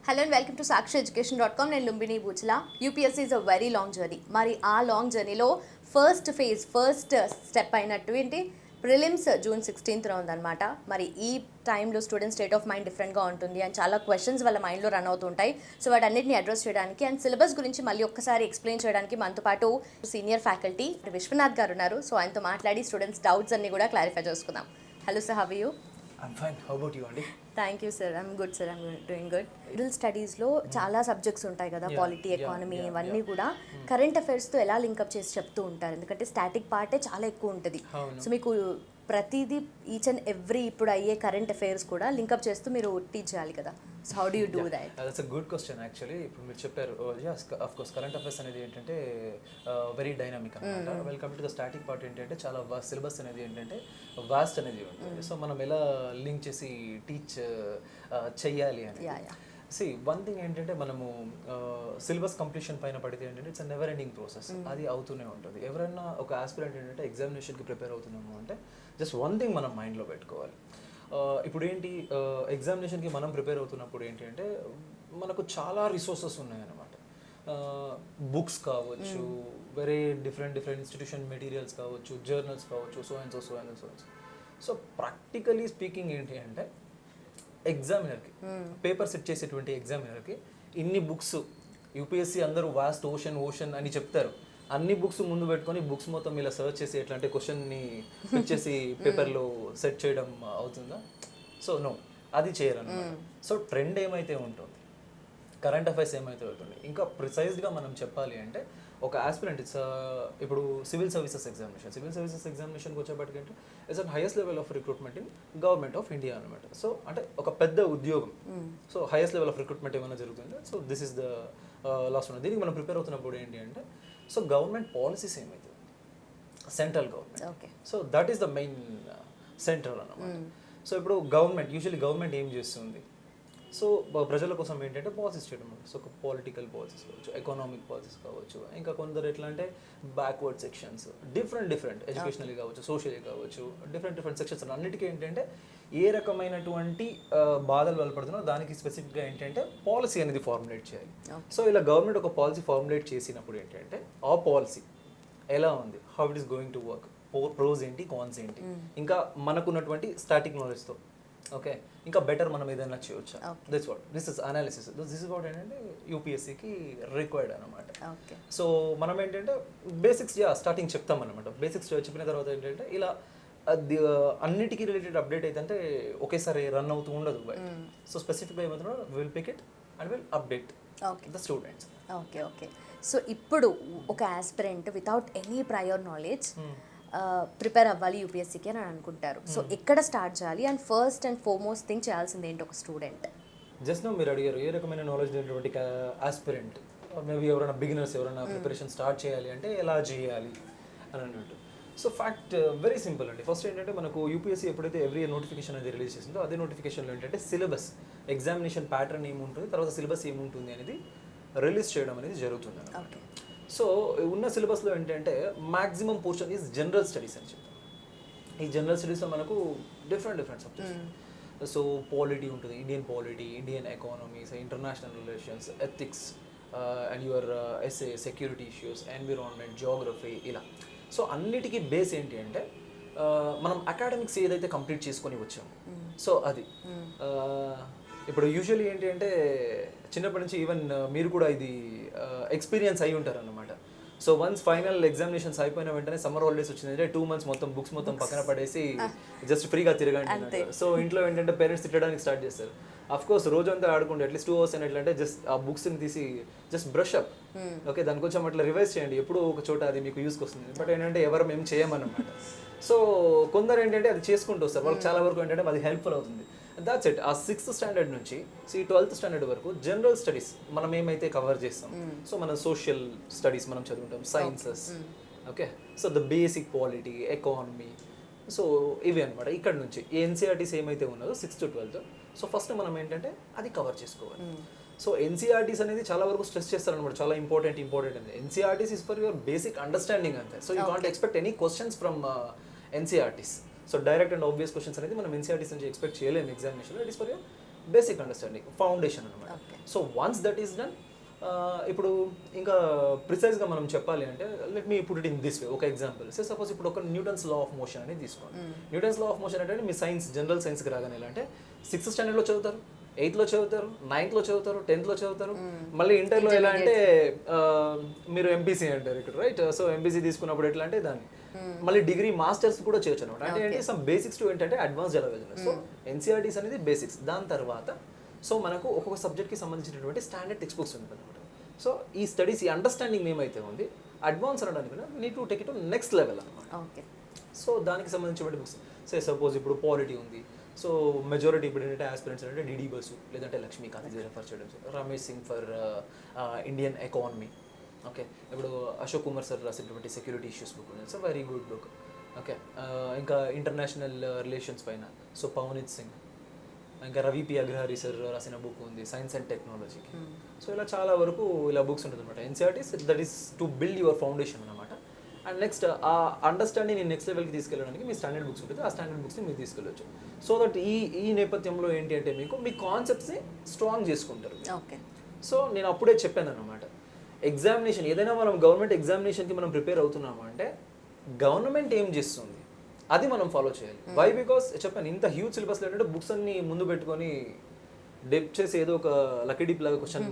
Hello and welcome to sakshaeducation.com. నేను Lumbini Buchala. UPSC is a very long journey. మరి ఆ long జర్నీలో ఫస్ట్ స్టెప్ అయినట్టు ఏంటి ప్రిలిమ్స్ జూన్ 16th ఉందన్నమాట. మరి ఈ టైంలో స్టూడెంట్ స్టేట్ ఆఫ్ మైండ్ డిఫరెంట్గా ఉంటుంది అండ్ చాలా క్వశ్చన్స్ వాళ్ళ మైండ్లో రన్ అవుతుంటాయి. సో వాటన్నిటిని అడ్రస్ చేయడానికి అండ్ సిలబస్ గురించి మళ్ళీ ఒక్కసారి ఎక్స్ప్లెయిన్ చేయడానికి మనతో పాటు సీనియర్ ఫ్యాకల్టీ విశ్వనాథ్ గారు ఉన్నారు. సో ఆయనతో మాట్లాడి స్టూడెంట్స్ డౌట్స్ అన్ని కూడా క్లారిఫై చేసుకుందాం. Hello sir, how are you? I'm fine. How about you, Andy? Thank you sir, I'm good sir, I'm doing good. Middle స్టడీస్లో చాలా సబ్జెక్ట్స్ ఉంటాయి కదా, పాలిటీ, ఎకానమీ, ఇవన్నీ కూడా కరెంట్ అఫైర్స్తో ఎలా లింకప్ చేసి చెప్తూ ఉంటారు, ఎందుకంటే స్టాటిక్ పార్టే చాలా ఎక్కువ ఉంటుంది. సో మీకు ప్రతిదీ ఈచ్ అండ్ ఎవ్రీ ఇప్పుడు అయ్యే కరెంట్ అఫైర్స్ కూడా లింకప్ చేస్తూ మీరు టీచ్ చేయాలి కదా. So how do you do that? That's a good question actually. ఇప్పుడు మీరు చెప్పారు, ఆఫ్ కోర్స్ కరెంట్ అఫైర్స్ అనేది ఏంటంటే వెరీ డైనామిక్ అనమాట. Welcome to the static part ఏంటంటే చాలా సిలబస్ అనేది ఏంటంటే వాస్ట్ అనేది ఉంటుంది. సో మనం ఎలా లింక్ చేసి టీచ్ చెయ్యాలి అని. వన్ థింగ్ ఏంటంటే మనము సిలబస్ కంప్లీషన్ పైన పడితే ఏంటంటే ఇట్స్ నెవర్ ఎండింగ్ ప్రాసెస్. అది అవుతూనే ఉంటుంది. ఎవరైనా ఒక ఆస్పిరెంట్ ఏంటంటే ఎగ్జామినేషన్కి ప్రిపేర్ అవుతున్నాము అంటే జస్ట్ వన్ థింగ్ మనం మైండ్లో పెట్టుకోవాలి. ఇప్పుడు ఏంటి, ఎగ్జామినేషన్కి మనం ప్రిపేర్ అవుతున్నప్పుడు ఏంటి అంటే మనకు చాలా రిసోర్సెస్ ఉన్నాయన్నమాట. బుక్స్ కావచ్చు, వెరీ డిఫరెంట్ ఇన్స్టిట్యూషన్ మెటీరియల్స్ కావచ్చు, జర్నల్స్ కావచ్చు, సో ప్రాక్టికలీ స్పీకింగ్ ఏంటి అంటే ఎగ్జామినర్కి పేపర్ సెట్ చేసేటువంటి ఎగ్జామినర్కి ఇన్ని బుక్స్, యూపీఎస్సీ అందరూ వాస్ట్ ఓషన్ అని చెప్తారు. అన్ని బుక్స్ ముందు పెట్టుకొని బుక్స్ మొత్తం ఇలా సర్చ్ చేసి ఎట్లా అంటే క్వశ్చన్ని పిక్ చేసి పేపర్లో సెట్ చేయడం అవుతుందా? సో నో, అది చేయరు అన్నమాట. సో ట్రెండ్ ఏమైతే ఉంటుంది, కరెంట్ అఫైర్స్ ఏమైతే ఉంటుంది, ఇంకా ప్రిసైజ్గా మనం చెప్పాలి అంటే ఒక ఆస్పిరెంట్ ఇప్పుడు సివిల్ సర్వీసెస్ ఎగ్జామినేషన్కి వచ్చేప్పటికంటే it's at highest level of recruitment in government of India అనమాట. సో అంటే ఒక పెద్ద ఉద్యోగం. So highest level of recruitment ఏమైనా జరుగుతుంది. So this is the last one. దీనికి మనం ప్రిపేర్ అవుతున్నప్పుడు ఏంటి అంటే సో గవర్నమెంట్ పాలసీస్ ఏమైతే central government, so that is the main central అన్నమాట. సో ఇప్పుడు యూజువల్లీ గవర్నమెంట్ ఏం చేస్తుంది, సో ప్రజల కోసం ఏంటంటే పాలసీస్ చేయడం. సో పొలిటికల్ పాలసీస్ కావచ్చు, ఎకనామిక్ పాలసీస్ కావచ్చు, ఇంకా కొందరు ఎట్లా అంటే బ్యాక్వర్డ్ సెక్షన్స్, డిఫరెంట్ ఎడ్యుకేషనల్ కావచ్చు, సోషల్ కావచ్చు, డిఫరెంట్ సెక్షన్స్ అన్నిటికీ ఏంటంటే ఏ రకమైనటువంటి బాధలు బలపడుతున్నారో దానికి స్పెసిఫిక్గా ఏంటంటే పాలసీ అనేది ఫార్ములేట్ చేయాలి. సో ఇలా గవర్నమెంట్ ఒక పాలసీ ఫార్ములేట్ చేసినప్పుడు ఏంటంటే ఆ పాలసీ ఎలా ఉంది, how it is going to work, pros ఏంటి, కాన్స్ ఏంటి, ఇంకా మనకున్నటువంటి స్టాటిక్ నాలెడ్జ్తో ఓకే ఇంకా బెటర్ మనం ఏదైనా చేయొచ్చా, this is analysis, this is what ఏంటంటే యూపీఎస్సీకి రిక్వైర్డ్ అనమాట. సో మనం ఏంటంటే బేసిక్స్ స్టార్టింగ్ చెప్తాం అనమాట. బేసిక్స్ చెప్పిన తర్వాత ఏంటంటే ఇలా అది అన్నిటికీ రిలేటెడ్ అప్డేట్ అయితే ఒకేసారి రన్ అవుతూ ఉండదు. సో స్పెసిఫిక్గా ఏమవుతుందో will pick it and will update the students. Okay. So ఇప్పుడు ఒక aspirant without any prior knowledge prepare అవ్వాలి యూపీఎస్సీకి అని అనుకుంటారు. సో ఎక్కడ స్టార్ట్ చేయాలి and first and foremost thing చేయాల్సింది ఏంటి ఒక స్టూడెంట్? జస్ట్ మీరు అడిగారు ఏ రకమైన నాలెడ్జ్ లేనటువంటి ఆస్పిరెంట్, మేబీ ఎవరైనా బిగినర్స్ ఎవరైనా ప్రిపరేషన్ స్టార్ట్ చేయాలి అంటే ఎలా చేయాలి అని అన్నట్టు. సో ఫ్యాక్ట్ వెరీ సింపుల్ అండి. ఫస్ట్ ఏంటంటే మనకు యూపీఎస్సీ ఎప్పుడైతే ఎవ్రీ నోటిఫికేషన్ అనేది రిలీజ్ చేసిందో అదే నోటిఫికేషన్లో ఏంటంటే సిలబస్, ఎగ్జామినేషన్ ప్యాటర్న్ ఏముంటుంది, తర్వాత సిలబస్ ఏముంటుంది అనేది రిలీజ్ చేయడం అనేది జరుగుతుంది అన్నమాట. సో ఉన్న సిలబస్లో ఏంటంటే maximum portion is general studies అని చెప్తాం. ఈ జనరల్ స్టడీస్లో మనకు డిఫరెంట్ సబ్జెక్ట్స్. సో పాలిటీ ఉంటుంది, Indian polity, Indian economies, international relations, ethics and your SA, security issues, environment, geography, ఇలా. సో అన్నిటికీ బేస్ ఏంటి అంటే మనం అకాడమిక్స్ ఏదైతే కంప్లీట్ చేసుకొని వచ్చాము, సో అది ఇప్పుడు యూజువల్లీ ఏంటి అంటే చిన్నప్పటి నుంచి ఈవెన్ మీరు కూడా ఇది ఎక్స్పీరియన్స్ అయి ఉంటారు అన్నమాట. సో వన్స్ ఫైనల్ ఎగ్జామినేషన్స్ అయిపోయిన వెంటనే సమ్మర్ హాలిడేస్ వచ్చిందంటే 2 months మొత్తం బుక్స్ మొత్తం పక్కన పడేసి జస్ట్ ఫ్రీగా తిరగండి. సో ఇంట్లో ఏంటంటే పేరెంట్స్ తిట్టడానికి స్టార్ట్ చేస్తారు. అఫ్ కోర్స్ రోజంతా ఆడుకుంటే అట్లీస్ట్ 2 hours అని ఎట్లా అంటే జస్ట్ ఆ బుక్స్ని తీసి జస్ట్ బ్రష్ అప్, ఓకే దాని కొంచెం అట్లా రివైజ్ చేయండి, ఎప్పుడు ఒక చోట అది మీకు యూస్కి వస్తుంది. బట్ ఏంటంటే ఎవరు మేము చేయమన్నమాట. సో కొందరు ఏంటంటే అది చేసుకుంటూ వస్తారు, వాళ్ళకి చాలా వరకు ఏంటంటే అది హెల్ప్ఫుల్ అవుతుంది. That's it. ఆ 6th standard నుంచి 12th standard వరకు జనరల్ స్టడీస్ మనం ఏమైతే కవర్ చేస్తాం, సో మన సోషల్ స్టడీస్ మనం చదువుకుంటాం, sciences, okay so the basic polity, economy, so ఇవి అనమాట. ఇక్కడ నుంచి ఎన్సీఆర్టీస్ ఏమైతే ఉన్నదో 6th to 12th, so first మనం ఏంటంటే అది కవర్ చేసుకోవాలి. సో ఎన్సీఆర్టీస్ అనేది చాలా వరకు స్ట్రెస్ చేస్తారనమాట, చాలా ఇంపార్టెంట్ అనేది. NCERTs is for your basic understanding అంతే. So you can't expect any questions from NCERTs. So direct and obvious questions అనేది మనం ఎన్సీఆర్టీస్ నుంచి ఎక్స్పెక్ట్ చేయలేము ఎగ్జామినేషన్లో. It is for your basic understanding foundation అనమాట. Okay. So once that is done, ఇప్పుడు ఇంకా ప్రిసైజ్గా మనం చెప్పాలి అంటే let me put it in this way. ఒక ఎగ్జాంపుల్ సే సపోజ్ ఇప్పుడు ఒక న్యూటన్స్ లా ఆఫ్ మోషన్ అనేది తీసుకోండి. న్యూటన్స్ లా ఆఫ్ మోషన్ అంటే మీ సైన్స్ జనరల్ సైన్స్కి రాగానే ఎలా అంటే 6th స్టాండర్డ్లో చదువుతారు, 8th చదువుతారు, 9th చదువుతారు, 10th చదువుతారు, మళ్ళీ ఇంటర్లో ఎలా అంటే మీరు ఎంపీసీ అంటారు ఇక్కడ, రైట్? సో ఎంపీసీ తీసుకున్నప్పుడు ఎట్లా అంటే దాన్ని మళ్ళీ డిగ్రీ మాస్టర్స్ కూడా చేయొచ్చు అనమాట. అంటే ఏంటి సమ్ బేసిక్స్ టు ఏంటంటే అడ్వాన్స్ ఎలా వెళ్ళాలి. సో ఎన్సీఆర్టీస్ అనేది బేసిక్స్. దాని తర్వాత సో మనకు ఒక్కొక్క సబ్జెక్ట్కి సంబంధించినటువంటి స్టాండర్డ్ టెక్స్ట్ బుక్స్ ఉంటుంది అనమాట. సో ఈ స్టడీస్ ఈ అండర్స్టాండింగ్ ఏమైతే ఉంది అడ్వాన్స్ అనడానికి need to take it to next level అనమాట. సో దానికి సంబంధించిన బుక్స్ సే సపోజ్ ఇప్పుడు పాలిటీ ఉంది. సో మెజారిటీ ఇప్పుడు ఏంటంటే ఆస్పిరెంట్స్ అంటే డిడి బసు, లేదంటే లక్ష్మీకాంత్ రెఫర్ చేయడం, Ramesh sing for Indian economy. Okay, ఇప్పుడు అశోక్ కుమార్ సార్ రాసినటువంటి సెక్యూరిటీ ఇష్యూస్ బుక్ ఉంది. So very good book. Okay, ఇంకా ఇంటర్నేషనల్ రిలేషన్స్ పైన సో పవనీత్ సింగ్, ఇంకా రవి పి అగ్రహారి సార్ రాసిన బుక్ ఉంది సైన్స్ అండ్ టెక్నాలజీకి. సో ఇలా చాలా వరకు ఇలా బుక్స్ ఉంటుంది అనమాట. NCERTs that is to build your foundation అనమాట. అండ్ నెక్స్ట్ ఆ అండర్స్టాండింగ్ నేను నెక్స్ట్ లెవెల్కి తీసుకెళ్ళడానికి మీ స్టాండర్డ్ బుక్స్ ఉంటుంది. ఆ స్టాండర్డ్ బుక్స్ని మీరు తీసుకెళ్ళచ్చు. సో దట్ ఈ నేపథ్యంలో ఏంటి అంటే మీకు మీ కాన్సెప్ట్స్ని స్ట్రాంగ్ చేసుకుంటారు. ఓకే. సో నేను అప్పుడే చెప్పాను అనమాట, ఎగ్జామినేషన్ ఏదైనా మనం గవర్నమెంట్ ఎగ్జామినేషన్కి మనం ప్రిపేర్ అవుతున్నాము అంటే గవర్నమెంట్ ఏం చేస్తుంది అది మనం ఫాలో చేయాలి. వై? బికాస్ చెప్పాను ఇంత హ్యూజ్ సిలబస్లో ఏంటంటే బుక్స్ అన్ని ముందు పెట్టుకొని డెప్ చేసి ఏదో ఒక లక్కీ డిప్ లాగా క్వశ్చన్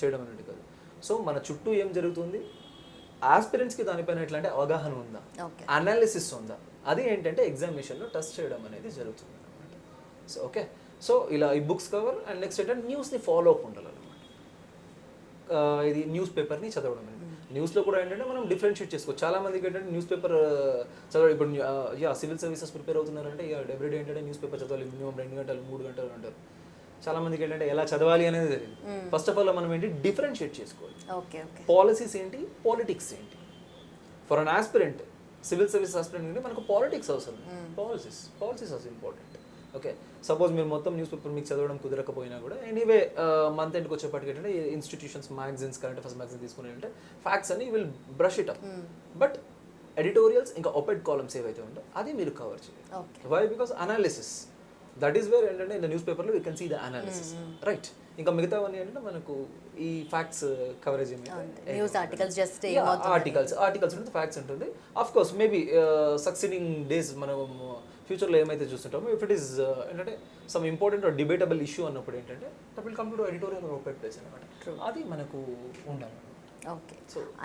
చేయడం అనేది కాదు. సో మన చుట్టూ ఏం జరుగుతుంది, ఆస్పిరెంట్స్కి దానిపైన ఎట్లాంటి అవగాహన ఉందా, అనాలిసిస్ ఉందా, అది ఏంటంటే ఎగ్జామినేషన్లో టెస్ట్ చేయడం అనేది జరుగుతుంది అనమాట. సో ఓకే, సో ఇలా ఈ బుక్స్ కవర్. అండ్ నెక్స్ట్ ఏంటంటే న్యూస్ని ఫాలో అప్ ఉండాలన్నమాట. ఇది న్యూస్ పేపర్ని చదవడం అనేది. న్యూస్లో కూడా ఏంటంటే మనం డిఫరెన్షియేట్ చేసుకోవచ్చు. చాలా మందికి ఏంటంటే న్యూస్ పేపర్ చదవడం, ఇప్పుడు సివిల్ సర్వీసెస్ ప్రిపేర్ అవుతున్నారంటే ఎవ్రీడే ఏంటంటే న్యూస్ పేపర్ చదవాలి మినిమం 2 గంటలు 3 గంటలు అంటారు. చాలా మందికి ఏంటంటే ఎలా చదవాలి అనేది తెలియదు. ఫస్ట్ ఆఫ్ ఆల్ మనం ఏంటి డిఫరెన్షియేట్ చేసుకోవాలి. పాలసీస్ ఏంటి, పాలిటిక్స్ ఏంటి. For an aspirant, civil service aspirant అంటే మనకు పాలిటిక్స్ అవసరం, policies are important. Okay, suppose మీరు మొత్తం న్యూస్ పేపర్ మీకు చదవడం కుదరకపోయినా కూడా ఎనీవే మంత్ ఎండ్కి వచ్చేప్పటికి ఏంటంటే institutions magazines, current affairs magazine తీసుకుని అంటే ఫ్యాక్ట్స్ అని will brush it up. But editorials ఇంకా ఒపెడ్ కాలమ్స్ ఏవైతే ఉందో అది మీరు కవర్ చేయాలి. Why? Because analysis that is where ఏంటంటే ఇన్ ద న్యూస్ పేపర్లో you can see the analysis, right? ఇంకా మిగతావన్నీ ఏంటంటే మనకు ఈ ఫ్యాక్ట్స్ కవరేజ్ ఆర్టికల్స్ ఉంటుంది, ఫ్యాక్ట్స్ ఉంటుంది. Of course maybe succeeding days మనం ఫ్యూచర్లో ఏమైతే చూస్తుంటామో ఇఫ్ ఇట్ ఈస్ ఏంటంటే some important or debatable issue అన్నప్పుడు ఏంటంటే that will come to editorial or op ed place అనమాట. అది మనకు ఉండాలి. ఓకే,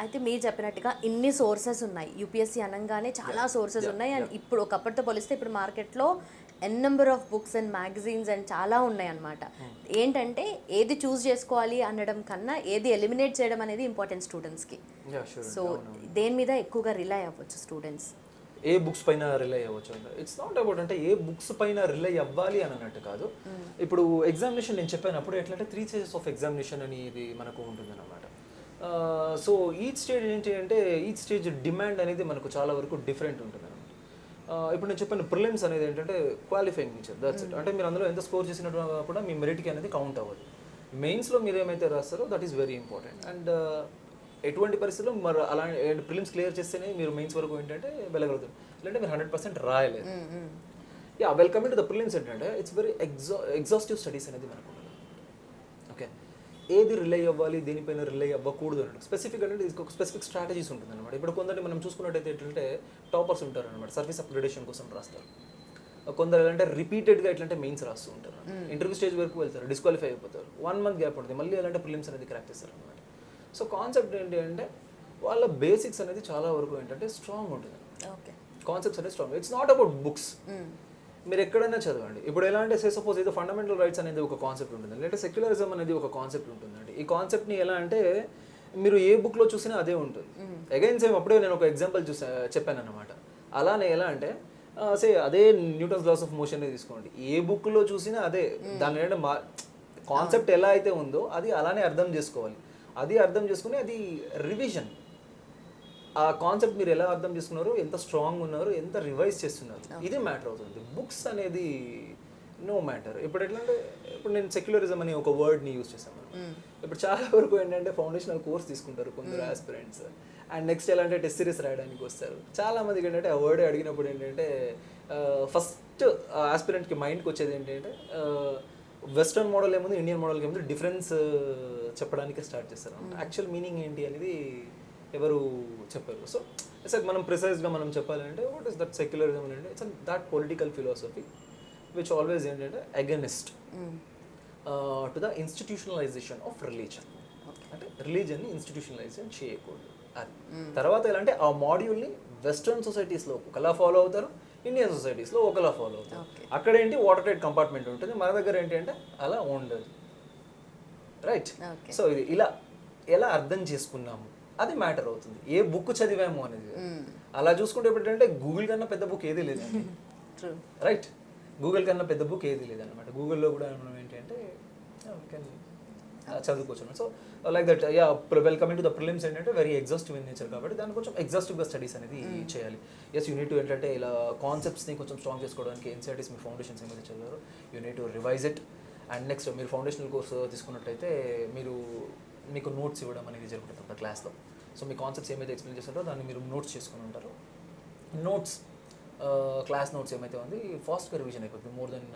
అయితే మీరు చెప్పినట్టుగా ఇన్ని సోర్సెస్ ఉన్నాయి. యూపీఎస్సీ అనగానే చాలా సోర్సెస్ ఉన్నాయి. అండ్ ఇప్పుడు ఒకప్పటితో పోలిస్తే ఇప్పుడు మార్కెట్లో number of books and magazines and చాలా ఉన్నాయి అన్నమాట. ఏంటంటే ఏది చూస్ చేసుకోవాలి అనడం కన్నా ఏది ఎలిమినేట్ చేయడం అనేది ఇంపార్టెంట్ స్టూడెంట్స్కి. సో దేని మీద ఎక్కువగా రిలై అవ్వచ్చు స్టూడెంట్స్? ఏ బుక్స్ పైన రిలై అవ్వచ్చు అంటే ఇట్స్ నాట్ అబౌట్ అంటే ఏ బుక్స్ పైన రిలై అవ్వాలి అని అన్నట్టు కాదు. ఇప్పుడు ఎగ్జామినేషన్ నేను చెప్పాను అప్పుడు ఎట్లంటే 3 stages ఆఫ్ ఎగ్జామినేషన్ అనేది మనకు ఉంటుంది అనమాట. సో ఈచ్ స్టేజ్ ఏంటి అంటే ఈచ్ స్టేజ్ డిమాండ్ అనేది మనకు చాలా వరకు డిఫరెంట్ ఉంటుంది అనమాట. ఇప్పుడు నేను చెప్పాను ప్రిలిమ్స్ అనేది ఏంటంటే క్వాలిఫైయింగ్ నేచర్, దట్స్ ఇట్. అంటే మీరు అందులో ఎంత స్కోర్ చేసినట్టు కూడా మీ మెరిట్కి అనేది కౌంట్ అవ్వదు. మెయిన్స్లో మీరు ఏమైతే రాస్తారో that is very important. And ఎటువంటి పరిస్థితుల్లో మరి అలా ప్రిలిమ్స్ క్లియర్ చేస్తేనే మీరు మెయిన్స్ వరకు ఏంటంటే వెళ్ళగలుగుతారు. లేదంటే మీరు 100% రాయలేదు. వెల్కమ్ టు ద ప్రిలిమ్స్ ఏంటంటే ఇట్స్ వెరీ ఎగ్జాస్టివ్ స్టడీస్ అనేది మనకు ఉండదు. ఓకే, ఏది రిలై అవ్వాలి, దేనిపైన రిలై అవ్వకూడదు అంటే స్పెసిఫిక్ అంటే ఒక స్పెసిఫిక్ స్ట్రాటజీస్ ఉంటుంది అనమాట. ఇప్పుడు కొందరిని మనం చూసుకున్నట్టయితే ఏంటంటే టాపర్స్ ఉంటారు అనమాట, సర్వీస్ అప్గ్రేడేషన్ కోసం రాస్తారు. కొందరు ఏంటంటే రిపీటెడ్గా ఎట్లంటే మెయిన్స్ రాస్తూ ఉంటారు, ఇంటర్వ్యూ స్టేజ్ వరకు వెళ్తారు, డిస్క్వాలిఫై అయిపోతారు, 1 month గ్యాప్ ఉంటుంది, మళ్ళీ ఎలాంటి ప్రిలిమ్స్ అనేది క్రాక్ చేస్తారు అనమాట. సో కాన్సెప్ట్ ఏంటి అంటే వాళ్ళ బేసిక్స్ అనేది చాలా వరకు ఏంటంటే స్ట్రాంగ్ ఉంటుంది. కాన్సెప్ట్స్ అనేది strong. It's not about books. మీరు ఎక్కడైనా చదవండి. ఇప్పుడు ఎలా అంటే సపోజ్ ఏదో ఫండమెంటల్ రైట్స్ అనేది ఒక కాన్సెప్ట్ ఉంటుంది, లేదంటే సెక్యులరిజం అనేది ఒక కాన్సెప్ట్ ఉంటుందండి. ఈ కాన్సెప్ట్ని ఎలా అంటే మీరు ఏ బుక్లో చూసినా అదే ఉంటుంది. అగైన్ సేమ్ అప్పుడే నేను ఒక ఎగ్జాంపుల్ చెప్పాను అనమాట. అలానే ఎలా అంటే అదే న్యూటన్స్ లాస్ ఆఫ్ మోషన్ తీసుకోండి, ఏ బుక్లో చూసినా అదే. దాని ఏంటంటే కాన్సెప్ట్ ఎలా అయితే ఉందో అది అలానే అర్థం చేసుకోవాలి. అది అర్థం చేసుకుని అది రివిజన్. ఆ కాన్సెప్ట్ మీరు ఎలా అర్థం చేసుకున్నారు, ఎంత స్ట్రాంగ్ ఉన్నారు, ఎంత రివైజ్ చేస్తున్నారు, ఇది మ్యాటర్ అవుతుంది. బుక్స్ అనేది నో మ్యాటర్. ఇప్పుడు ఎట్లా అంటే ఇప్పుడు నేను సెక్యులరిజం అనే ఒక వర్డ్ని యూజ్ చేశాను. ఇప్పుడు చాలా వరకు ఏంటంటే ఫౌండేషనల్ కోర్స్ తీసుకుంటారు కొందరు ఆస్పిరెంట్స్. అండ్ నెక్స్ట్ ఎలా అంటే టెస్ట్ సిరీస్ రాయడానికి వస్తారు. చాలా మందికి ఏంటంటే ఆ వర్డ్ అడిగినప్పుడు ఏంటంటే ఫస్ట్ ఆస్పిరెంట్కి మైండ్కి వచ్చేది ఏంటంటే వెస్ట్రన్ మోడల్ ఏముంది, ఇండియన్ మోడల్కి ఏముంది డిఫరెన్స్ చెప్పడానికి స్టార్ట్ చేస్తారు. యాక్చువల్ మీనింగ్ ఏంటి అనేది ఎవరు చెప్పారు. సో ఇట్స్ లైక్ మనం ప్రిసైజ్గా మనం చెప్పాలంటే వాట్ ఇస్ దట్ సెక్యులరిజం అంటే it's that political philosophy which always ఏంటంటే against to the institutionalisation of religion. అంటే రిలీజన్ని ఇన్స్టిట్యూషనలైజేషన్ చేయకూడదు అది. తర్వాత ఎలా అంటే ఆ మాడ్యూల్ని వెస్ట్రన్ సొసైటీస్లో ఒకలా ఫాలో అవుతారు, ఇండియన్ సొసైటీస్లో ఒకలా ఫాలో అవుతారు. అక్కడ ఏంటి వాటర్ టైట్ కంపార్ట్మెంట్ ఉంటుంది, మన దగ్గర ఏంటి అంటే అలా ఉండదు. రైట్. సో ఇది ఇలా ఎలా అర్థం చేసుకున్నాము అది మ్యాటర్ అవుతుంది. ఏ బుక్ చదివాము అనేది. అలా చూసుకుంటే ఏంటంటే గూగుల్ కన్నా పెద్ద బుక్ ఏది లేదండి. రైట్. గూగుల్ కన్నా పెద్ద బుక్ ఏది లేదన్నమాట. గూగుల్లో కూడా మనం ఏంటంటే చదువుకోవచ్చు. So like that yeah well coming to the prelims ఏంటంటే వెరీ ఎగ్జాస్టివ్ ఇన్ నేచర్ కాబట్టి దాన్ని కొంచెం ఎగ్జాస్టివ్గా స్టడీస్ అనేది చేయాలి. ఎస్ యూనిట్ ఏంటంటే ఇలా కాన్సెప్ట్స్ని కొంచెం స్ట్రాంగ్ చేసుకోవడానికి ఎన్సీఆర్టీస్ మీ ఫౌండేషన్స్ ఏమైతే చదివారో you need revise it. And next మీరు ఫౌండేషనల్ కోర్స్ తీసుకున్నట్టయితే మీకు నోట్స్ ఇవ్వడం అనేది జరుగుతుంది క్లాస్లో. సో మీ కాన్సెప్ట్స్ ఏమైతే ఎక్స్ప్లెయిన్ చేస్తారో దాన్ని మీరు నోట్స్ చేసుకుని ఉంటారు. నోట్స్ క్లాస్ నోట్స్ ఏమైతే ఉంది ఫాస్ట్గా రివిజన్ అయిపోతుంది. మోర్ దెన్